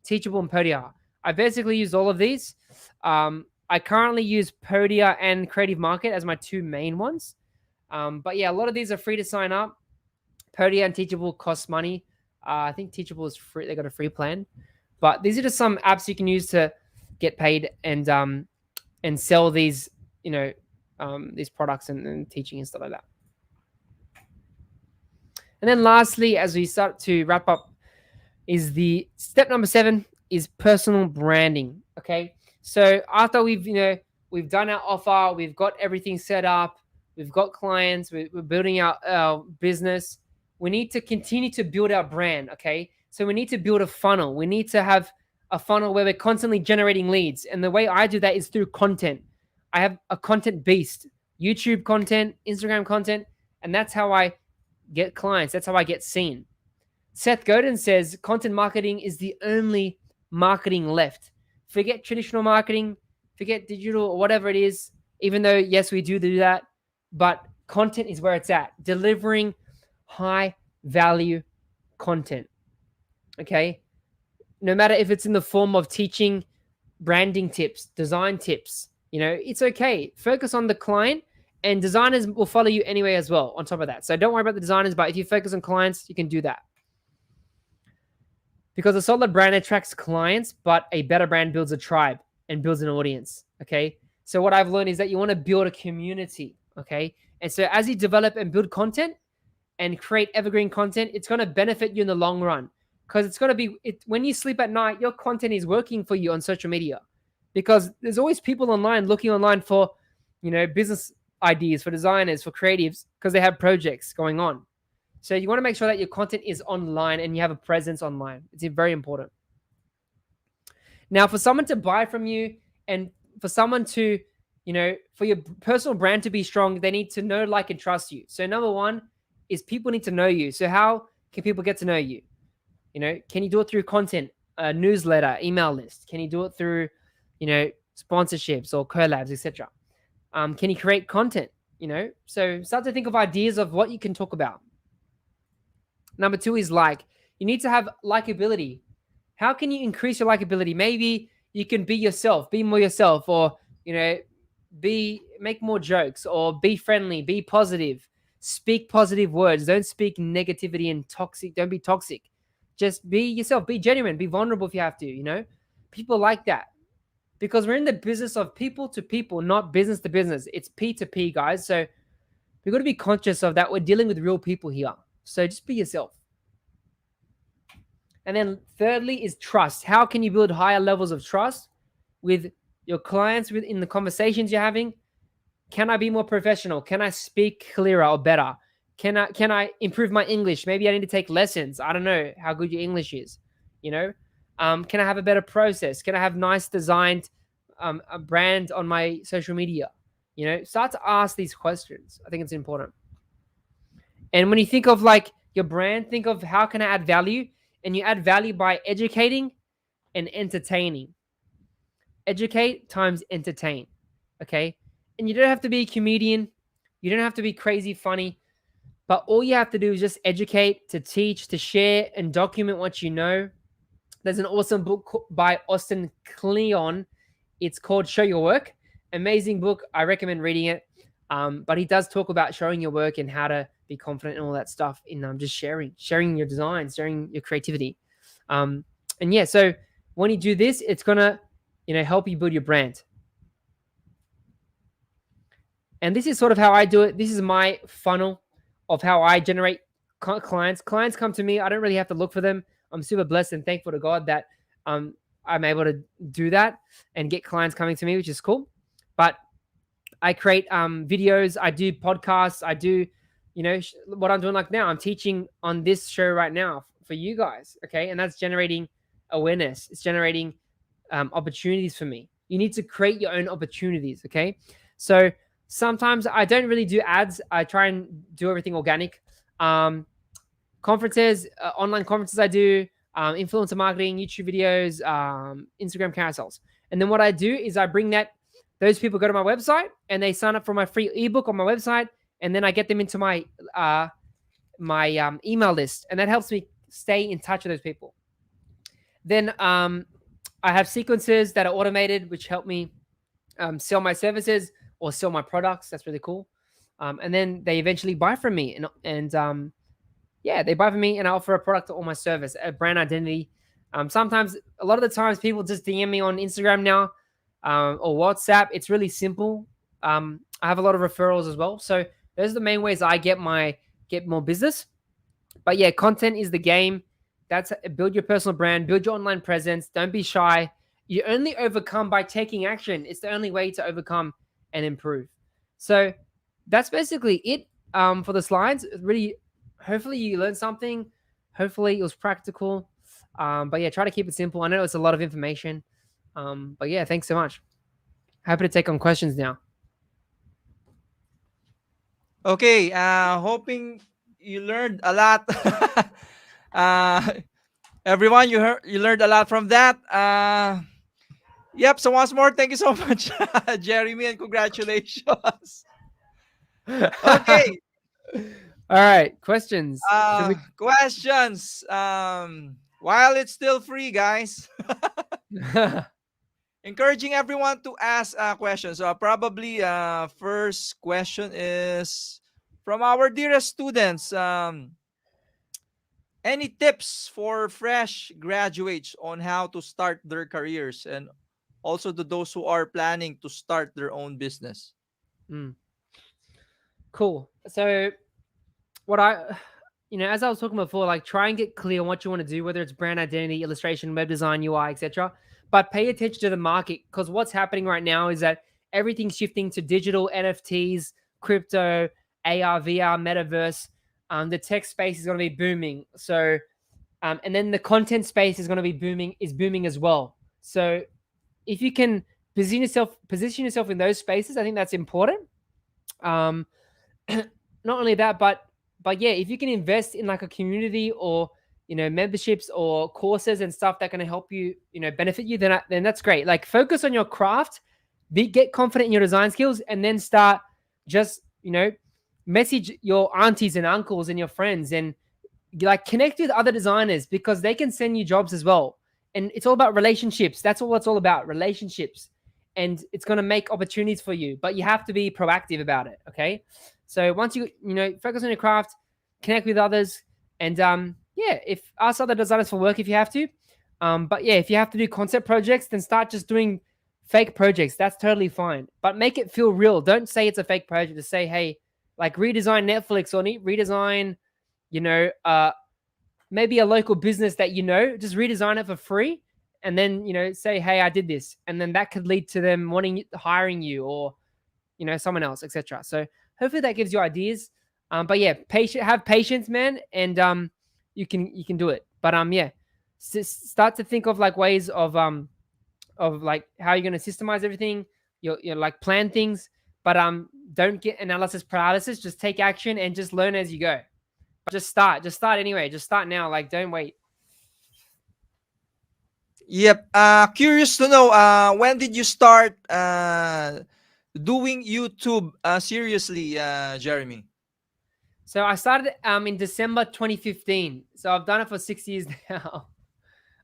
Teachable, and Podia. I basically use all of these. I currently use Podia and Creative Market as my 2 main ones. But yeah, a lot of these are free to sign up. Podia and Teachable costs money. I think Teachable is free. They got a free plan, but these are just some apps you can use to get paid and sell these, these products and teaching and stuff like that. And then lastly, as we start to wrap up, is the step number 7 is personal branding. Okay, so after we've done our offer, we've got everything set up, we've got clients, we're building our business, we need to continue to build our brand. Okay, so we need to build a funnel. We need to have a funnel where we're constantly generating leads, and the way I do that is through content. I have a content beast, YouTube content, Instagram content, and that's how I get clients. That's how I get seen. Seth Godin says content marketing is the only marketing left. Forget traditional marketing, forget digital or whatever it is, even though, yes, we do that, but content is where it's at. Delivering high value content. Okay? No matter if it's in the form of teaching branding tips, design tips, it's okay. Focus on the client, and designers will follow you anyway as well on top of that. So don't worry about the designers, but if you focus on clients, you can do that. Because a solid brand attracts clients, but a better brand builds a tribe and builds an audience. Okay. So what I've learned is that you want to build a community. Okay. And so as you develop and build content and create evergreen content, it's going to benefit you in the long run, because it's going to be, when you sleep at night, your content is working for you on social media, because there's always people online looking online for, business ideas, for designers, for creatives, because they have projects going on. So you want to make sure that your content is online and you have a presence online. It's very important. Now, for someone to buy from you and for someone to, for your personal brand to be strong, they need to know, like, and trust you. So number 1 is people need to know you. So how can people get to know you? Can you do it through content, a newsletter, email list? Can you do it through, sponsorships or collabs, etc.? Can you create content? So start to think of ideas of what you can talk about. Number 2 is you need to have likability. How can you increase your likability? Maybe you can be yourself, be more yourself, or, make more jokes, or be friendly, be positive, speak positive words. Don't speak negativity and toxic. Don't be toxic. Just be yourself, be genuine, be vulnerable if you have to, People like that, because we're in the business of people to people, not business to business. It's P2P, guys. So we've got to be conscious of that. We're dealing with real people here. So just be yourself. And then thirdly is trust. How can you build higher levels of trust with your clients, in the conversations you're having? Can I be more professional? Can I speak clearer or better? Can I improve my English? Maybe I need to take lessons. I don't know how good your English is. Can I have a better process? Can I have nice designed a brand on my social media? Start to ask these questions. I think it's important. And when you think of your brand, think of how can I add value? And you add value by educating and entertaining. Educate times entertain. Okay. And you don't have to be a comedian. You don't have to be crazy funny. But all you have to do is just educate, to teach, to share, and document what you know. There's an awesome book by Austin Kleon. It's called Show Your Work. Amazing book. I recommend reading it. But he does talk about showing your work and how to be confident and all that stuff in just sharing your design, sharing your creativity. And yeah, so when you do this, it's going to, help you build your brand. And this is sort of how I do it. This is my funnel of how I generate clients. Clients come to me. I don't really have to look for them. I'm super blessed and thankful to God that I'm able to do that and get clients coming to me, which is cool. But I create videos. I do podcasts. I do, what I'm doing now. I'm teaching on this show right now for you guys, okay? And that's generating awareness. It's generating opportunities for me. You need to create your own opportunities, okay? So sometimes I don't really do ads. I try and do everything organic. Conferences, online conferences I do, influencer marketing, YouTube videos, Instagram carousels. And then what I do is I bring those people go to my website and they sign up for my free ebook on my website, and then I get them into my email list, and that helps me stay in touch with those people. Then I have sequences that are automated, which help me sell my services or sell my products. That's really cool. And then they eventually buy from me, and yeah, they buy from me and I offer a product or my service, a brand identity. Sometimes, a lot of the times, people just DM me on Instagram now, or WhatsApp. It's really simple. I have a lot of referrals as well, so those are the main ways I get more business. But yeah, content is the game. That's build your personal brand, build your online presence. Don't be shy. You only overcome by taking action. It's the only way to overcome and improve. So that's basically it for the slides. Really, hopefully you learned something. Hopefully it was practical. But yeah, try to keep it simple. I know it's a lot of information. But yeah, thanks so much. Happy to take on questions now. Okay, hoping you learned a lot. uh, everyone, you learned a lot from that. Yep. So once more, thank you so much, Jeremy, and congratulations. Okay. All right, questions. Should we? Questions. While it's still free, guys, encouraging everyone to ask questions. Probably first question is from our dearest students. Any tips for fresh graduates on how to start their careers, and also to those who are planning to start their own business? Mm, cool. So what I as I was talking before, like try and get clear on what you want to do, whether it's brand identity, illustration, web design, UI, etc. But pay attention to the market, because what's happening right now is that everything's shifting to digital NFTs, crypto, AR, VR, metaverse. The tech space is going to be booming. So, and then the content space is going to be booming as well. So, if you can position yourself in those spaces, I think that's important. Um, not only that, but yeah, if you can invest in like a community or memberships or courses and stuff that can help you benefit you, then that's great. Like focus on your craft, get confident in your design skills, and then start just message your aunties and uncles and your friends, and like connect with other designers, because they can send you jobs as well. And it's all about relationships. That's all it's all about, relationships. And it's going to make opportunities for you, but you have to be proactive about it. Okay. So once focus on your craft, connect with others, and yeah, if ask other designers for work if you have to. But yeah, if you have to do concept projects, then start just doing fake projects. That's totally fine, but make it feel real. Don't say it's a fake project. Just say, hey, like redesign Netflix, or redesign maybe a local business that just redesign it for free, and then say, hey, I did this, and then that could lead to them hiring you, or someone else, etc. So hopefully that gives you ideas. But yeah, have patience, man, and you can do it. But yeah, start to think of like ways of like how you're going to systemize everything. You like plan things, but don't get analysis paralysis. Just take action and just learn as you go. Just start anyway. Just start now. Like, don't wait. Yep. Curious to know, when did you start doing YouTube seriously, Jeremy? So I started in December 2015. So I've done it for 6 years now.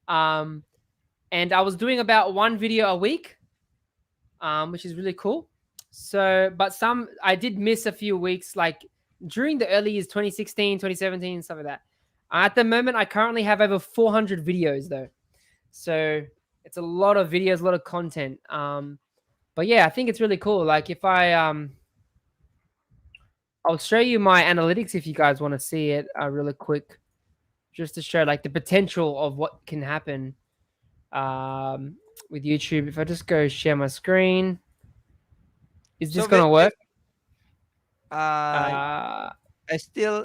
Um, and I was doing about one video a week, which is really cool. So, but I did miss a few weeks, like during the early years, 2016, 2017, stuff like that. At the moment, I currently have over 400 videos though. So it's a lot of videos, a lot of content. But yeah, I think it's really cool. Like if I'll show you my analytics if you guys want to see it really quick, just to show like the potential of what can happen with YouTube. If I just go share my screen, is this So gonna work? uh, Uh,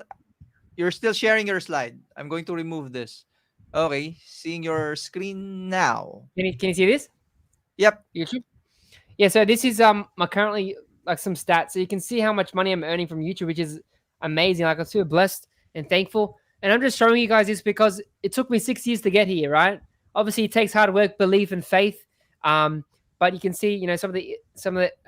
you're still sharing your slide. I'm going to remove this. Okay, seeing your screen now. can you see this? Yep. YouTube. Yeah. So this is my currently like some stats, so you can see how much money I'm earning from YouTube, which is amazing. Like I'm super blessed and thankful, and I'm just showing you guys this because it took me 6 years to get here. Right? Obviously, it takes hard work, belief, and faith. But you can see, some of the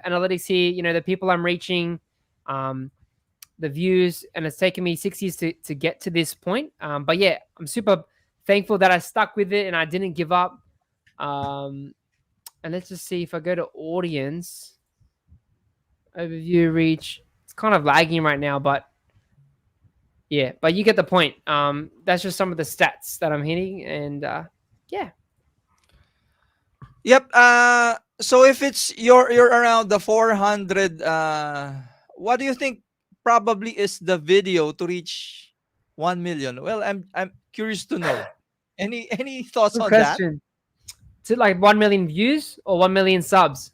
analytics here. The people I'm reaching, the views, and it's taken me 6 years to get to this point. But yeah, I'm super thankful that I stuck with it and I didn't give up. And let's just see if I go to audience, overview, reach. It's kind of lagging right now, but Yeah, but you get the point. That's just some of the stats that I'm hitting, and yeah. Yep. So if it's you're around the 400, what do you think probably is the video to reach 1 million? Well, I'm curious to know. Any thoughts Good on that? question. Is it like 1 million views or 1 million subs?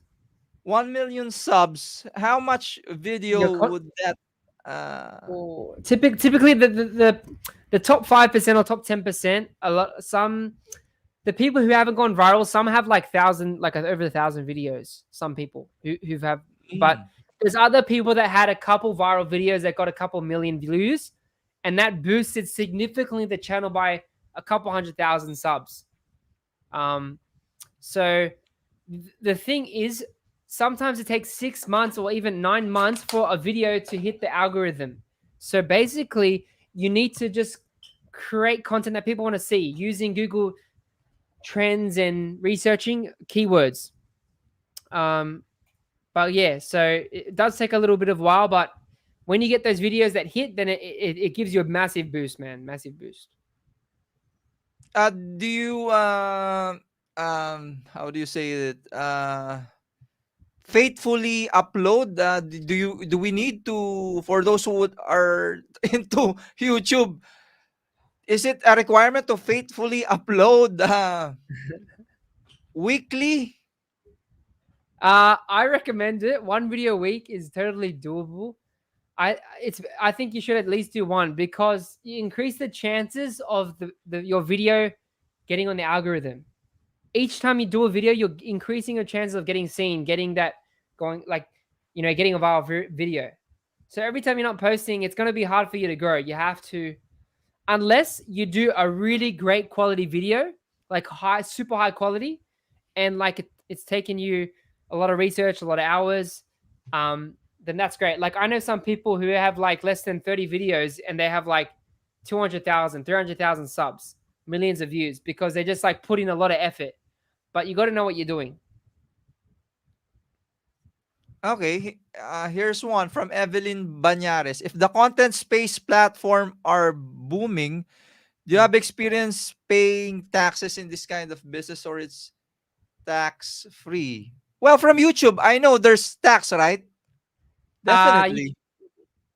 1 million subs. How much Your video con- would that? Uh, or typically the top 5% or top 10%. A lot some the people who haven't gone viral. Some have like thousand, like over 1,000 videos. Some people who've have, but mm, there's other people that had a couple viral videos that got a couple million views, and that boosted significantly the channel by a couple 100,000 subs. Um, So the thing is, sometimes it takes 6 months or even 9 months for a video to hit the algorithm. So basically, you need to just create content that people want to see using Google Trends and researching keywords. Um, but yeah, so it does take a little bit of while, but when you get those videos that hit, then it gives you a massive boost, man, massive boost. do you how do you say it? Faithfully upload? Do we need to, for those who are into YouTube? Is it a requirement to faithfully upload weekly? I recommend it. One video a week is totally doable. I think you should at least do one because you increase the chances of your video getting on the algorithm. Each time you do a video, you're increasing your chances of getting seen, getting that going, like, getting a viral video. So every time you're not posting, it's going to be hard for you to grow. You have to, unless you do a really great quality video, like super high quality, and like it's taken you a lot of research, a lot of hours, then that's great. Like I know some people who have like less than 30 videos and they have like 200,000, 300,000 subs, millions of views because they just like put in a lot of effort. But you got to know what you're doing. Okay, here's one from Evelyn Banyares. If the content space platform are booming, do you Hmm. have experience paying taxes in this kind of business, or it's tax free? Well, from YouTube, I know there's tax, right? Uh, Definitely.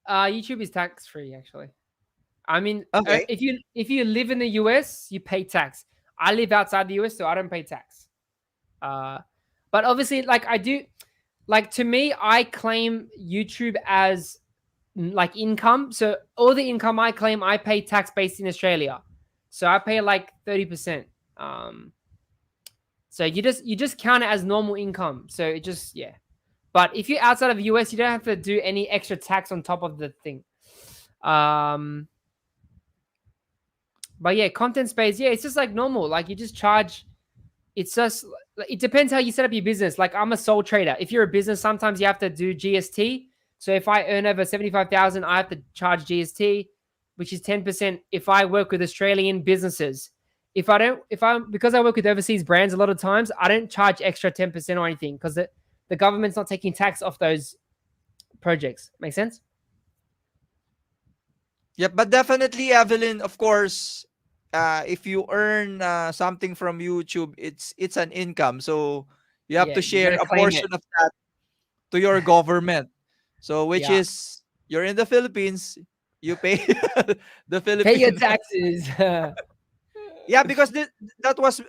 YouTube is tax free actually. I mean, Okay. if you live in the US, you pay tax. I live outside the US, so I don't pay tax. Uh, but obviously, like I do, like to me, I claim YouTube as like income. So all the income I claim, I pay tax based in Australia. So I pay like 30%. Um, so you just count it as normal income. So it just, yeah. But if you're outside of the US, you don't have to do any extra tax on top of the thing. Um, but yeah, content space, yeah, it's just like normal. Like you just charge. It's just, it depends how you set up your business. Like I'm a sole trader. If you're a business, sometimes you have to do GST. So if I earn over 75,000, I have to charge GST, which is 10%. If I work with Australian businesses, because I work with overseas brands, a lot of times I don't charge extra 10% or anything because the government's not taking tax off those projects. Make sense? Yep, but definitely, Evelyn, of course, if you earn something from YouTube, it's an income. So you have Yeah, to you share got to a claim it. portion of that to your government. So which Yeah. is, you're in the Philippines, you pay the Pay your Filipino. taxes. Yeah, because that was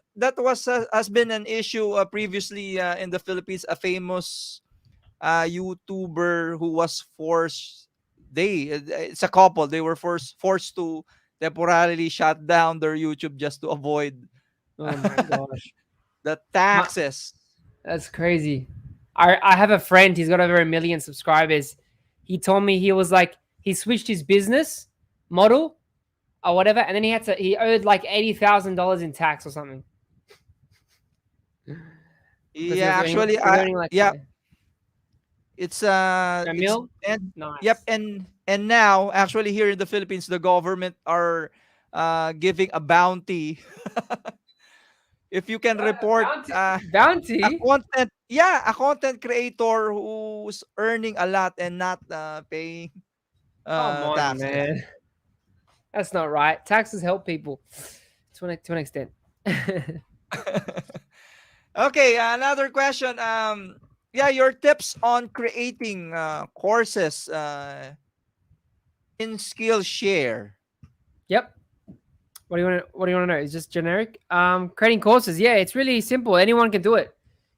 has been an issue previously in the Philippines. A famous YouTuber who was forced. It's a couple. They were forced to temporarily shut down their YouTube just to avoid Oh my gosh. the My, taxes. That's crazy. I have a friend. He's got over 1 million subscribers. He told me he was like he switched his business model or whatever, and then he owed like $80,000 in tax or something because he was Yeah, earning actually, he was earning like yeah, a it's mil. and yep, Nice. and now actually here in the Philippines, the government are giving a bounty if you can What a report bounty! Bounty? a content creator who's earning a lot and not paying Come on, taxes. man. That's not right. Taxes help people to an extent. Okay, another question. Yeah, your tips on creating courses in Skillshare. Yep. What do you want to know? It's just generic. Creating courses. Yeah, it's really simple. Anyone can do it.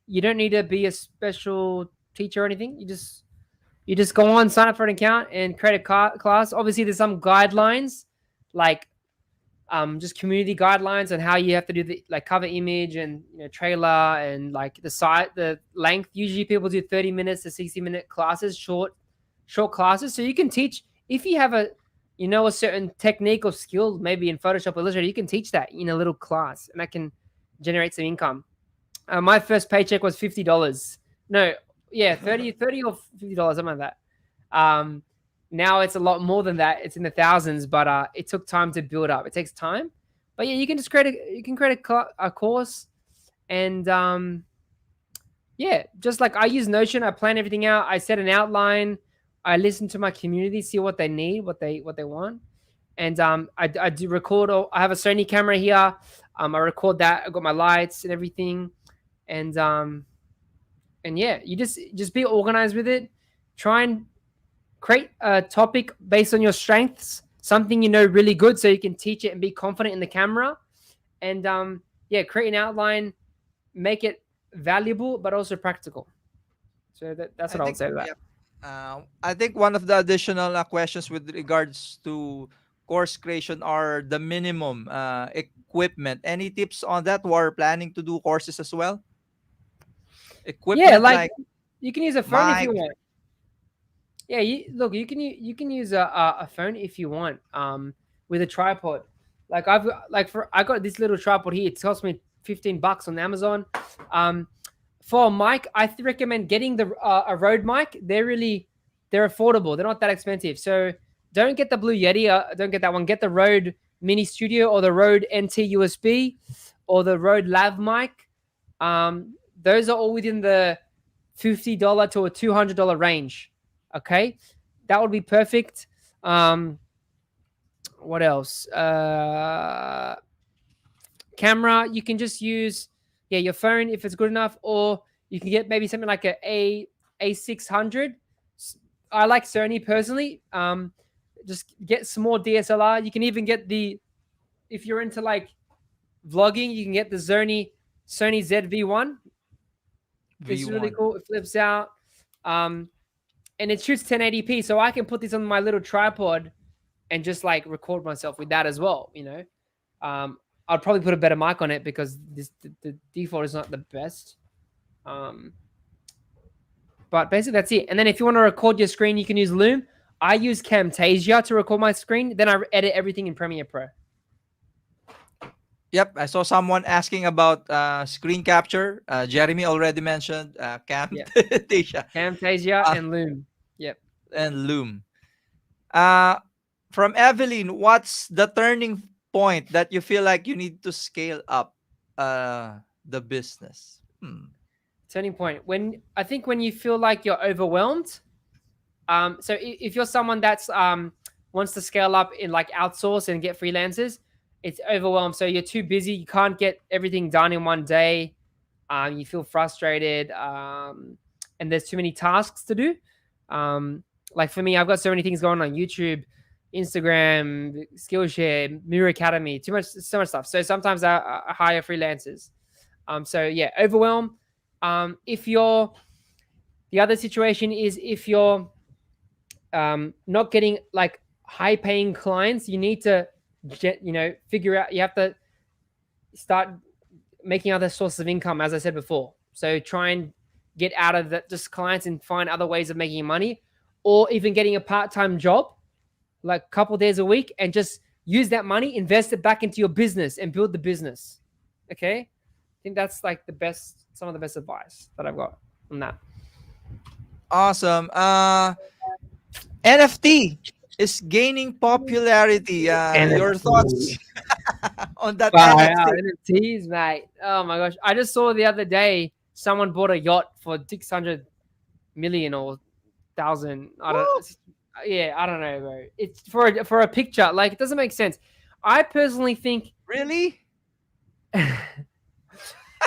You don't need to be a special teacher or anything. You just go on, sign up for an account, and create a class. Obviously, there's some guidelines, like just community guidelines on how you have to do the like cover image and trailer and like the length. Usually, people do 30 minutes to 60-minute classes, short classes. So you can teach if you have a certain technique or skill, maybe in Photoshop or Illustrator. You can teach that in a little class, and that can generate some income. My first paycheck was $50. No, yeah, 30 or $50, something like that. Now it's a lot more than that. It's in the thousands, but it took time to build up. It takes time, but yeah, you can just create a course, and yeah, just like I use Notion, I plan everything out. I set an outline. I listen to my community, see what they need, what they want, and I do record. I have a Sony camera here. I record that. I got my lights and everything, and yeah, you just be organized with it. Try and create a topic based on your strengths, something you know really good, so you can teach it and be confident in the camera. And yeah, create an outline, make it valuable but also practical. So that's I what I would think, say to that. yeah. I think one of the additional questions with regards to course creation are the minimum equipment. Any tips on that who are planning to do courses as well? Yeah, Equipment like like you can use a phone if you mic, want. Yeah, look, you can use a phone if you want, with a tripod. Like I got this little tripod here. It cost me $15 on Amazon. Um, for a mic, I recommend getting a Rode mic. They're affordable. They're not that expensive. So don't get the Blue Yeti. Don't get that one. Get the Rode Mini Studio or the Rode NT USB or the Rode Lav mic. Those are all within the $50 to a $200 range. Okay, that would be perfect. What else? Camera, you can just use your phone if it's good enough, or you can get maybe something like a 600. I like Sony personally. Just get small DSLR. You can even get if you're into like vlogging, you can get the Sony ZV-1. It's really V1. cool. It flips out. And it shoots 1080p, so I can put this on my little tripod and just like record myself with that as well. I'd probably put a better mic on it because the default is not the best. But basically that's it. And then if you want to record your screen, you can use Loom. I use Camtasia to record my screen. Then I edit everything in Premiere Pro. Yep, I saw someone asking about screen capture. Jeremy already mentioned Yeah, Camtasia Camtasia uh, and Loom. Yep. and Loom. Uh, from Evelyn, what's the turning point that you feel like you need to scale up the business? Turning point. When you feel like you're overwhelmed. So if you're someone that's wants to scale up in like outsource and get freelancers, it's overwhelmed. So you're too busy. You can't get everything done in one day. You feel frustrated, and there's too many tasks to do. Like for me, I've got so many things going on YouTube, Instagram, Skillshare, Mura Academy, so much stuff. So sometimes I hire freelancers. So yeah, overwhelm. If you're The other situation is if you're not getting like high paying clients, you need to figure out. You have to start making other sources of income, as I said before. So try and get out of that just clients and find other ways of making money, or even getting a part-time job, like a couple days a week, and just use that money, invest it back into your business, and build the business. Okay, I think that's like some of the best advice that I've got on that. Awesome. NFT is gaining popularity. Your thoughts NFT. on that Wow, NFT? NFTs, mate. Oh my gosh. I just saw the other day someone bought a yacht for 600 million or thousand. I don't Woo! Yeah, I don't know, bro. It's for a picture. Like, it doesn't make sense. I personally think Really?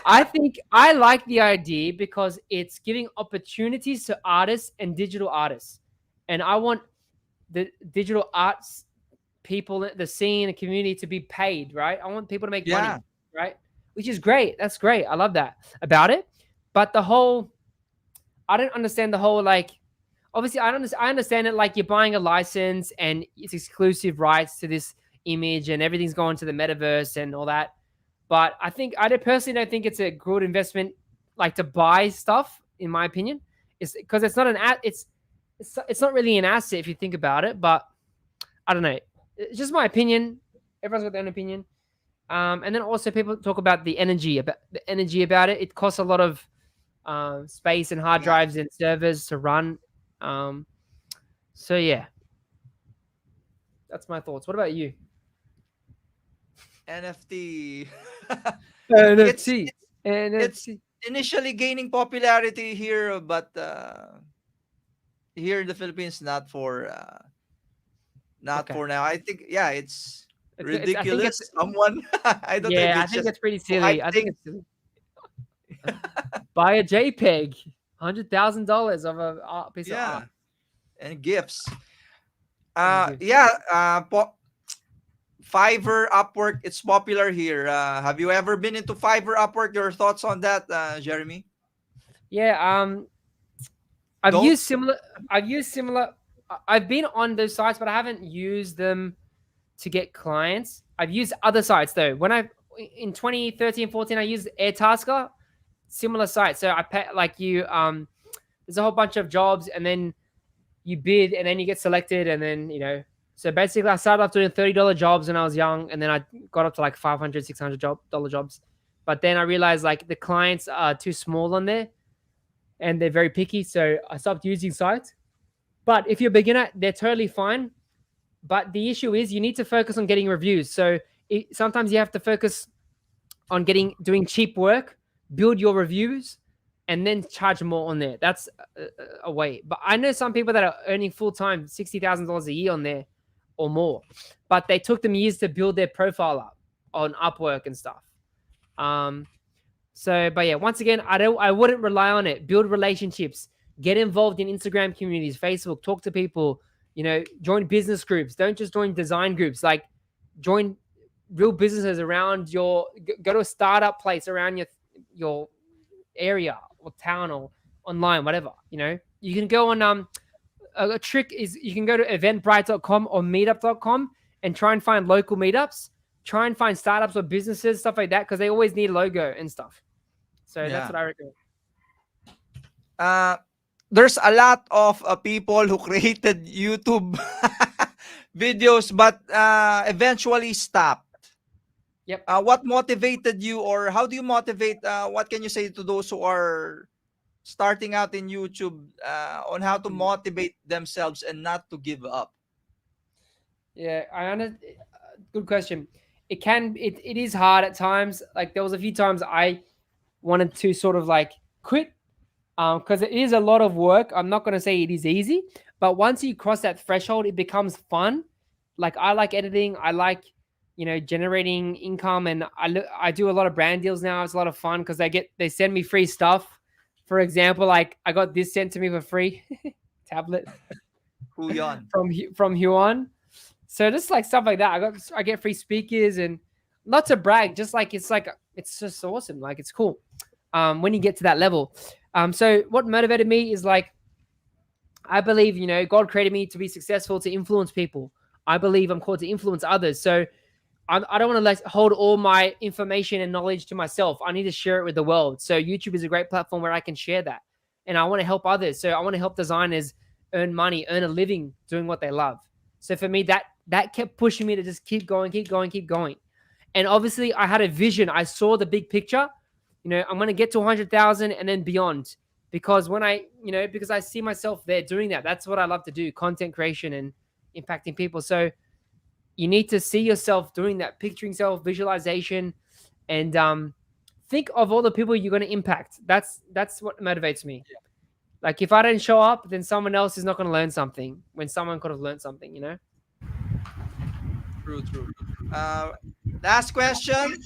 I think I like the idea because it's giving opportunities to artists and digital artists. And I want the digital arts people, the scene, the community to be paid, right? I want people to make Yeah. money, right? Which is great. That's great. I love that about it. But the whole, I don't understand the whole, like, obviously I understand it, like, you're buying a license and it's exclusive rights to this image and everything's going to the metaverse and all that. But I personally don't think it's a good investment, like, to buy stuff. In my opinion, it's because it's not an ad. It's not really an asset if you think about it. But I don't know. It's just my opinion. Everyone's got their own opinion. And then also people talk about the energy about it. It costs a lot of space and hard Yeah. drives and servers to run. Um, so yeah, that's my thoughts. What about you? NFT. it's NFT, it's it's NFT. initially gaining popularity here, but here in the Philippines, not Okay. for now. I think, yeah, it's I think it's ridiculous. Someone, I don't know if yeah. I it's think just it's pretty to hype silly. I think things. it's silly. Buy a JPEG, $100,000 of a piece of art. Yeah, and gifts. And gifts. Yeah. Fiverr, Upwork, it's popular here. Have you ever been into Fiverr, Upwork? Your thoughts on that, Jeremy? Yeah. I've Don't. used similar. I've used similar. I've been on those sites, but I haven't used them to get clients. I've used other sites though. When I in 2013, 14, I used Airtasker, similar site. So I pay like you. There's a whole bunch of jobs, and then you bid, and then you get selected, and then So basically, I started off doing $30 jobs when I was young, and then I got up to like 500, $600 jobs. But then I realized like the clients are too small on there, and they're very picky. So I stopped using sites. But if you're a beginner, they're totally fine. But the issue is you need to focus on getting reviews. So sometimes you have to focus on doing cheap work, build your reviews, and then charge more on there. That's a way. But I know some people that are earning full time $60,000 a year on there or more, but they took them years to build their profile up on Upwork and stuff. But yeah, once again, I wouldn't rely on it. Build relationships, get involved in Instagram communities, Facebook, talk to people, join business groups. Don't just join design groups. Like, join real businesses around go to a startup place around your area or town or online, whatever. You can go on a trick is you can go to eventbrite.com or meetup.com and try and find local meetups, try and find startups or businesses, stuff like that, because they always need a logo and stuff. So that's Yeah. what I recommend. Uh, there's a lot of people who created YouTube videos, but eventually stopped. Yep. What motivated you, or how do you motivate? What can you say to those who are starting out in YouTube on how to motivate themselves and not to give up? Yeah, I understand. Good question. It is hard at times. Like, there was a few times I wanted to sort of like quit, because it is a lot of work. I'm not going to say it is easy, but once you cross that threshold, it becomes fun. Like, I like editing. I like, generating income, and I do a lot of brand deals now. It's a lot of fun because they send me free stuff. For example, like, I got this sent to me for free, tablet Huyon. from Huon. So just like stuff like that, I get free speakers, and not to brag, just like it's just awesome. Like, it's cool when you get to that level. So what motivated me is, like, I believe God created me to be successful, to influence people. I believe I'm called to influence others. So I don't want to hold all my information and knowledge to myself. I need to share it with the world. So YouTube is a great platform where I can share that, and I want to help others. So I want to help designers earn money, earn a living doing what they love. So for me, that kept pushing me to just keep going, keep going, keep going. And obviously, I had a vision. I saw the big picture. I'm going to get to 100,000 and then beyond. Because because I see myself there doing that. That's what I love to do: content creation and impacting people. So you need to see yourself doing that, picturing self, visualization, and think of all the people you're going to impact. That's what motivates me. Like if I don't show up, then someone else is not going to learn something when someone could have learned something, you know? True, true. Uh, Last question.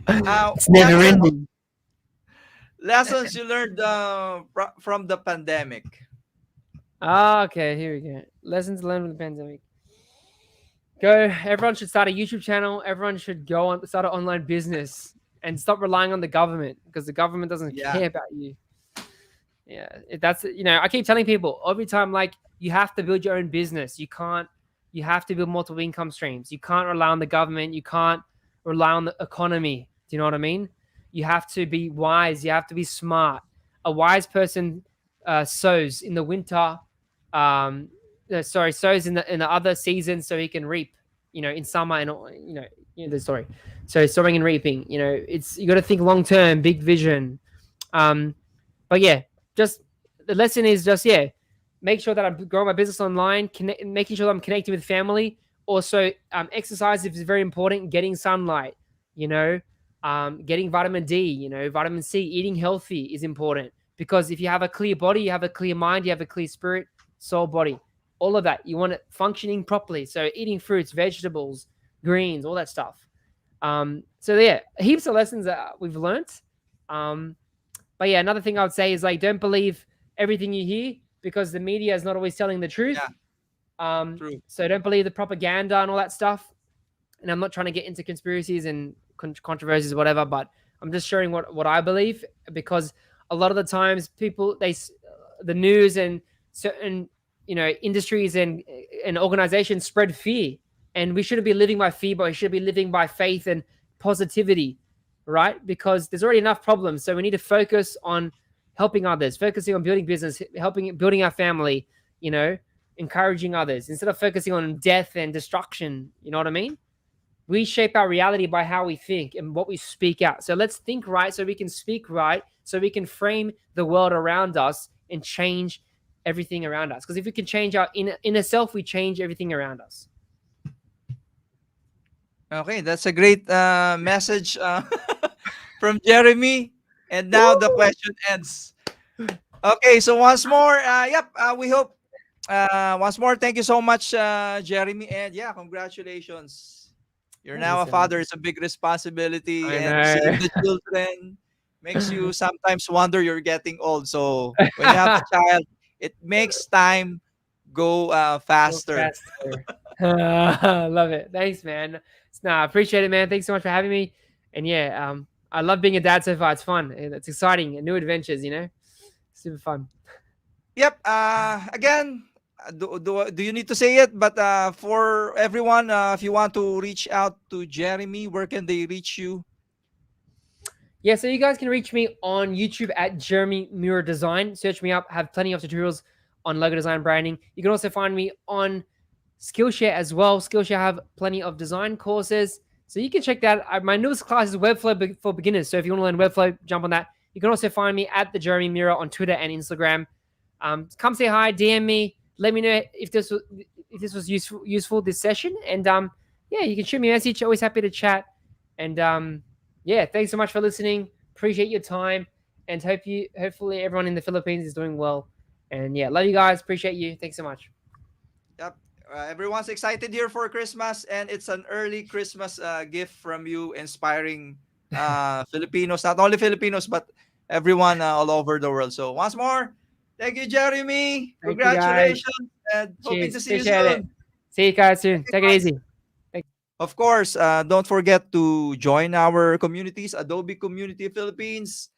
It's never Lessons ending. lessons you learned from the pandemic. Ah, okay, here we go. Lessons learned from the pandemic. Go. Everyone should start a YouTube channel. Everyone should go on start an online business and stop relying on the government because the government doesn't Yeah, care about you. Yeah, that's I keep telling people every time like you have to build your own business. You can't. You have to build multiple income streams. You can't rely on the government. You can't rely on the economy. Do you know what I mean? You have to be wise. You have to be smart. A wise person sows in the winter. Sows in the other season so he can reap. In summer and the story. So sowing and reaping. It's you got to think long term, big vision. Um, but yeah, just the lesson is just make sure that I'm growing my business online, making sure that I'm connecting with family. Also, exercise is very important. Getting sunlight, you know, getting vitamin D, vitamin C, eating healthy is important because if you have a clear body, you have a clear mind, you have a clear spirit, soul, body, all of that. You want it functioning properly. So eating fruits, vegetables, greens, all that stuff. So yeah, heaps of lessons that we've learnt. But yeah, another thing I would say is like don't believe everything you hear because the media is not always telling the truth. yeah, true. So don't believe the propaganda and all that stuff. And I'm not trying to get into conspiracies and controversies or whatever, but I'm just sharing what I believe because a lot of the times people the news and certain industries and organizations spread fear, and we shouldn't be living by fear, but we should be living by faith and positivity, right? Because there's already enough problems, so we need to focus on helping others, focusing on building business, building our family, encouraging others instead of focusing on death and destruction. You know what I mean? We shape our reality by how we think and what we speak out. So let's think right so we can speak right, so we can frame the world around us and change everything around us. Because if we can change our inner self, we change everything around us. Okay, that's a great message from Jeremy. And now the Woo! question ends. Okay, so once more, we hope once more, thank you so much, Jeremy. And yeah, congratulations. You're now a Thanks, man. father. It's a big responsibility, I and seeing know. the children makes you sometimes wonder you're getting old. So when you have a child, it makes time go Go faster. faster. Love it. Thanks, man. I appreciate it, man. Thanks so much for having me. And yeah, I love being a dad so far. It's fun. It's exciting. And new adventures, super fun. Yep. Again, do you need to say it? But for everyone, if you want to reach out to Jeremy, where can they reach you? Yeah, so you guys can reach me on YouTube at Jeremy Mura Design. Search me up. Have plenty of tutorials on logo design branding. You can also find me on Skillshare as well. Skillshare have plenty of design courses. So you can check that. My newest class is Webflow for beginners. So if you want to learn Webflow, jump on that. You can also find me at the Jeremy Mura on Twitter and Instagram. Come say hi, DM me. Let me know if this was useful this session. And yeah, you can shoot me a message. Always happy to chat. And yeah, thanks so much for listening. Appreciate your time, and hopefully everyone in the Philippines is doing well. And yeah, love you guys. Appreciate you. Thanks so much. Yep. Everyone's excited here for Christmas, and it's an early Christmas gift from you, inspiring Filipinos, not only Filipinos, but everyone all over the world. So once more, thank you, Jeremy. Thank you guys. Congratulations, and hoping Cheers. to see you Appreciate it. soon. See you guys soon. Take it easy. Of course, don't forget to join our communities, Adobe Community Philippines,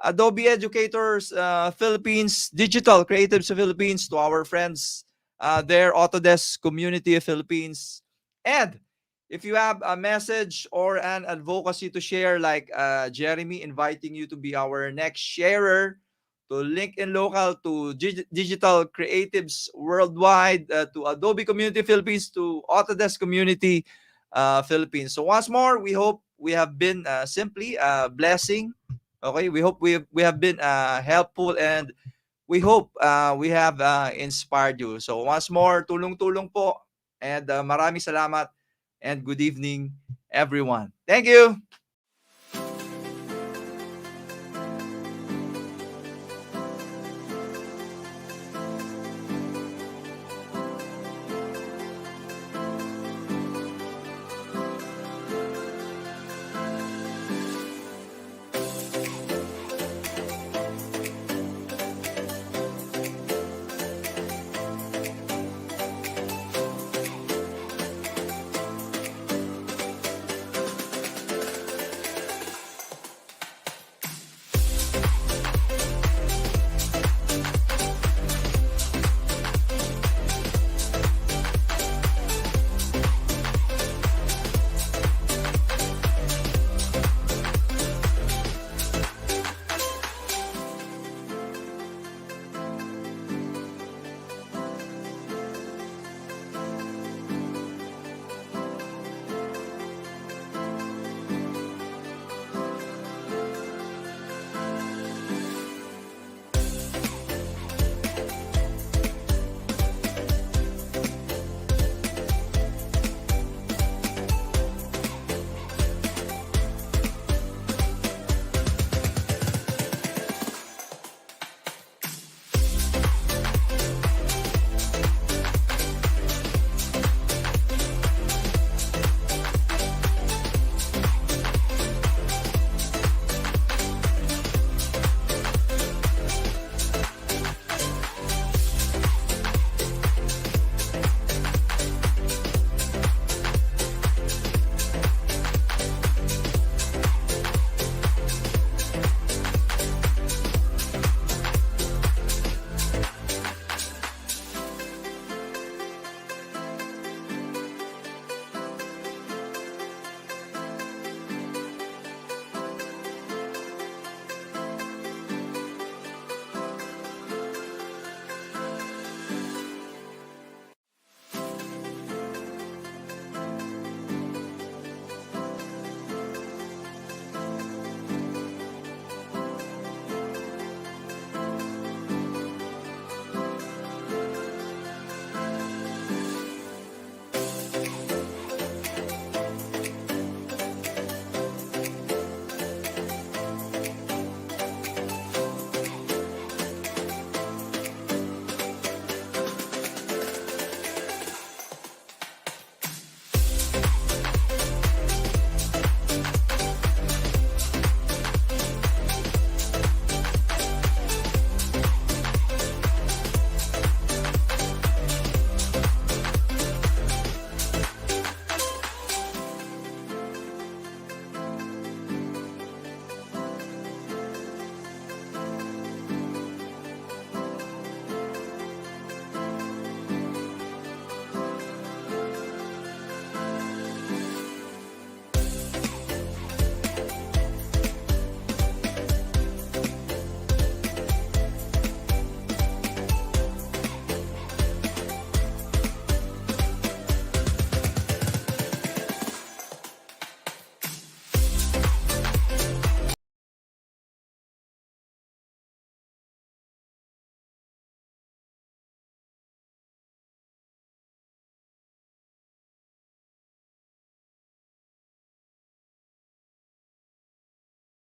Adobe Educators Philippines, Digital Creatives Philippines, to our friends there, Autodesk Community Philippines. And if you have a message or an advocacy to share, like Jeremy inviting you to be our next sharer, to LinkedIn Local, to Digital Creatives Worldwide, to Adobe Community Philippines, to Autodesk Community Philippines. So once more, we hope we have been simply a blessing. Okay, we hope we have been helpful, and we hope we have inspired you. So once more, tulong-tulong po, and maraming salamat, and good evening, everyone. Thank you.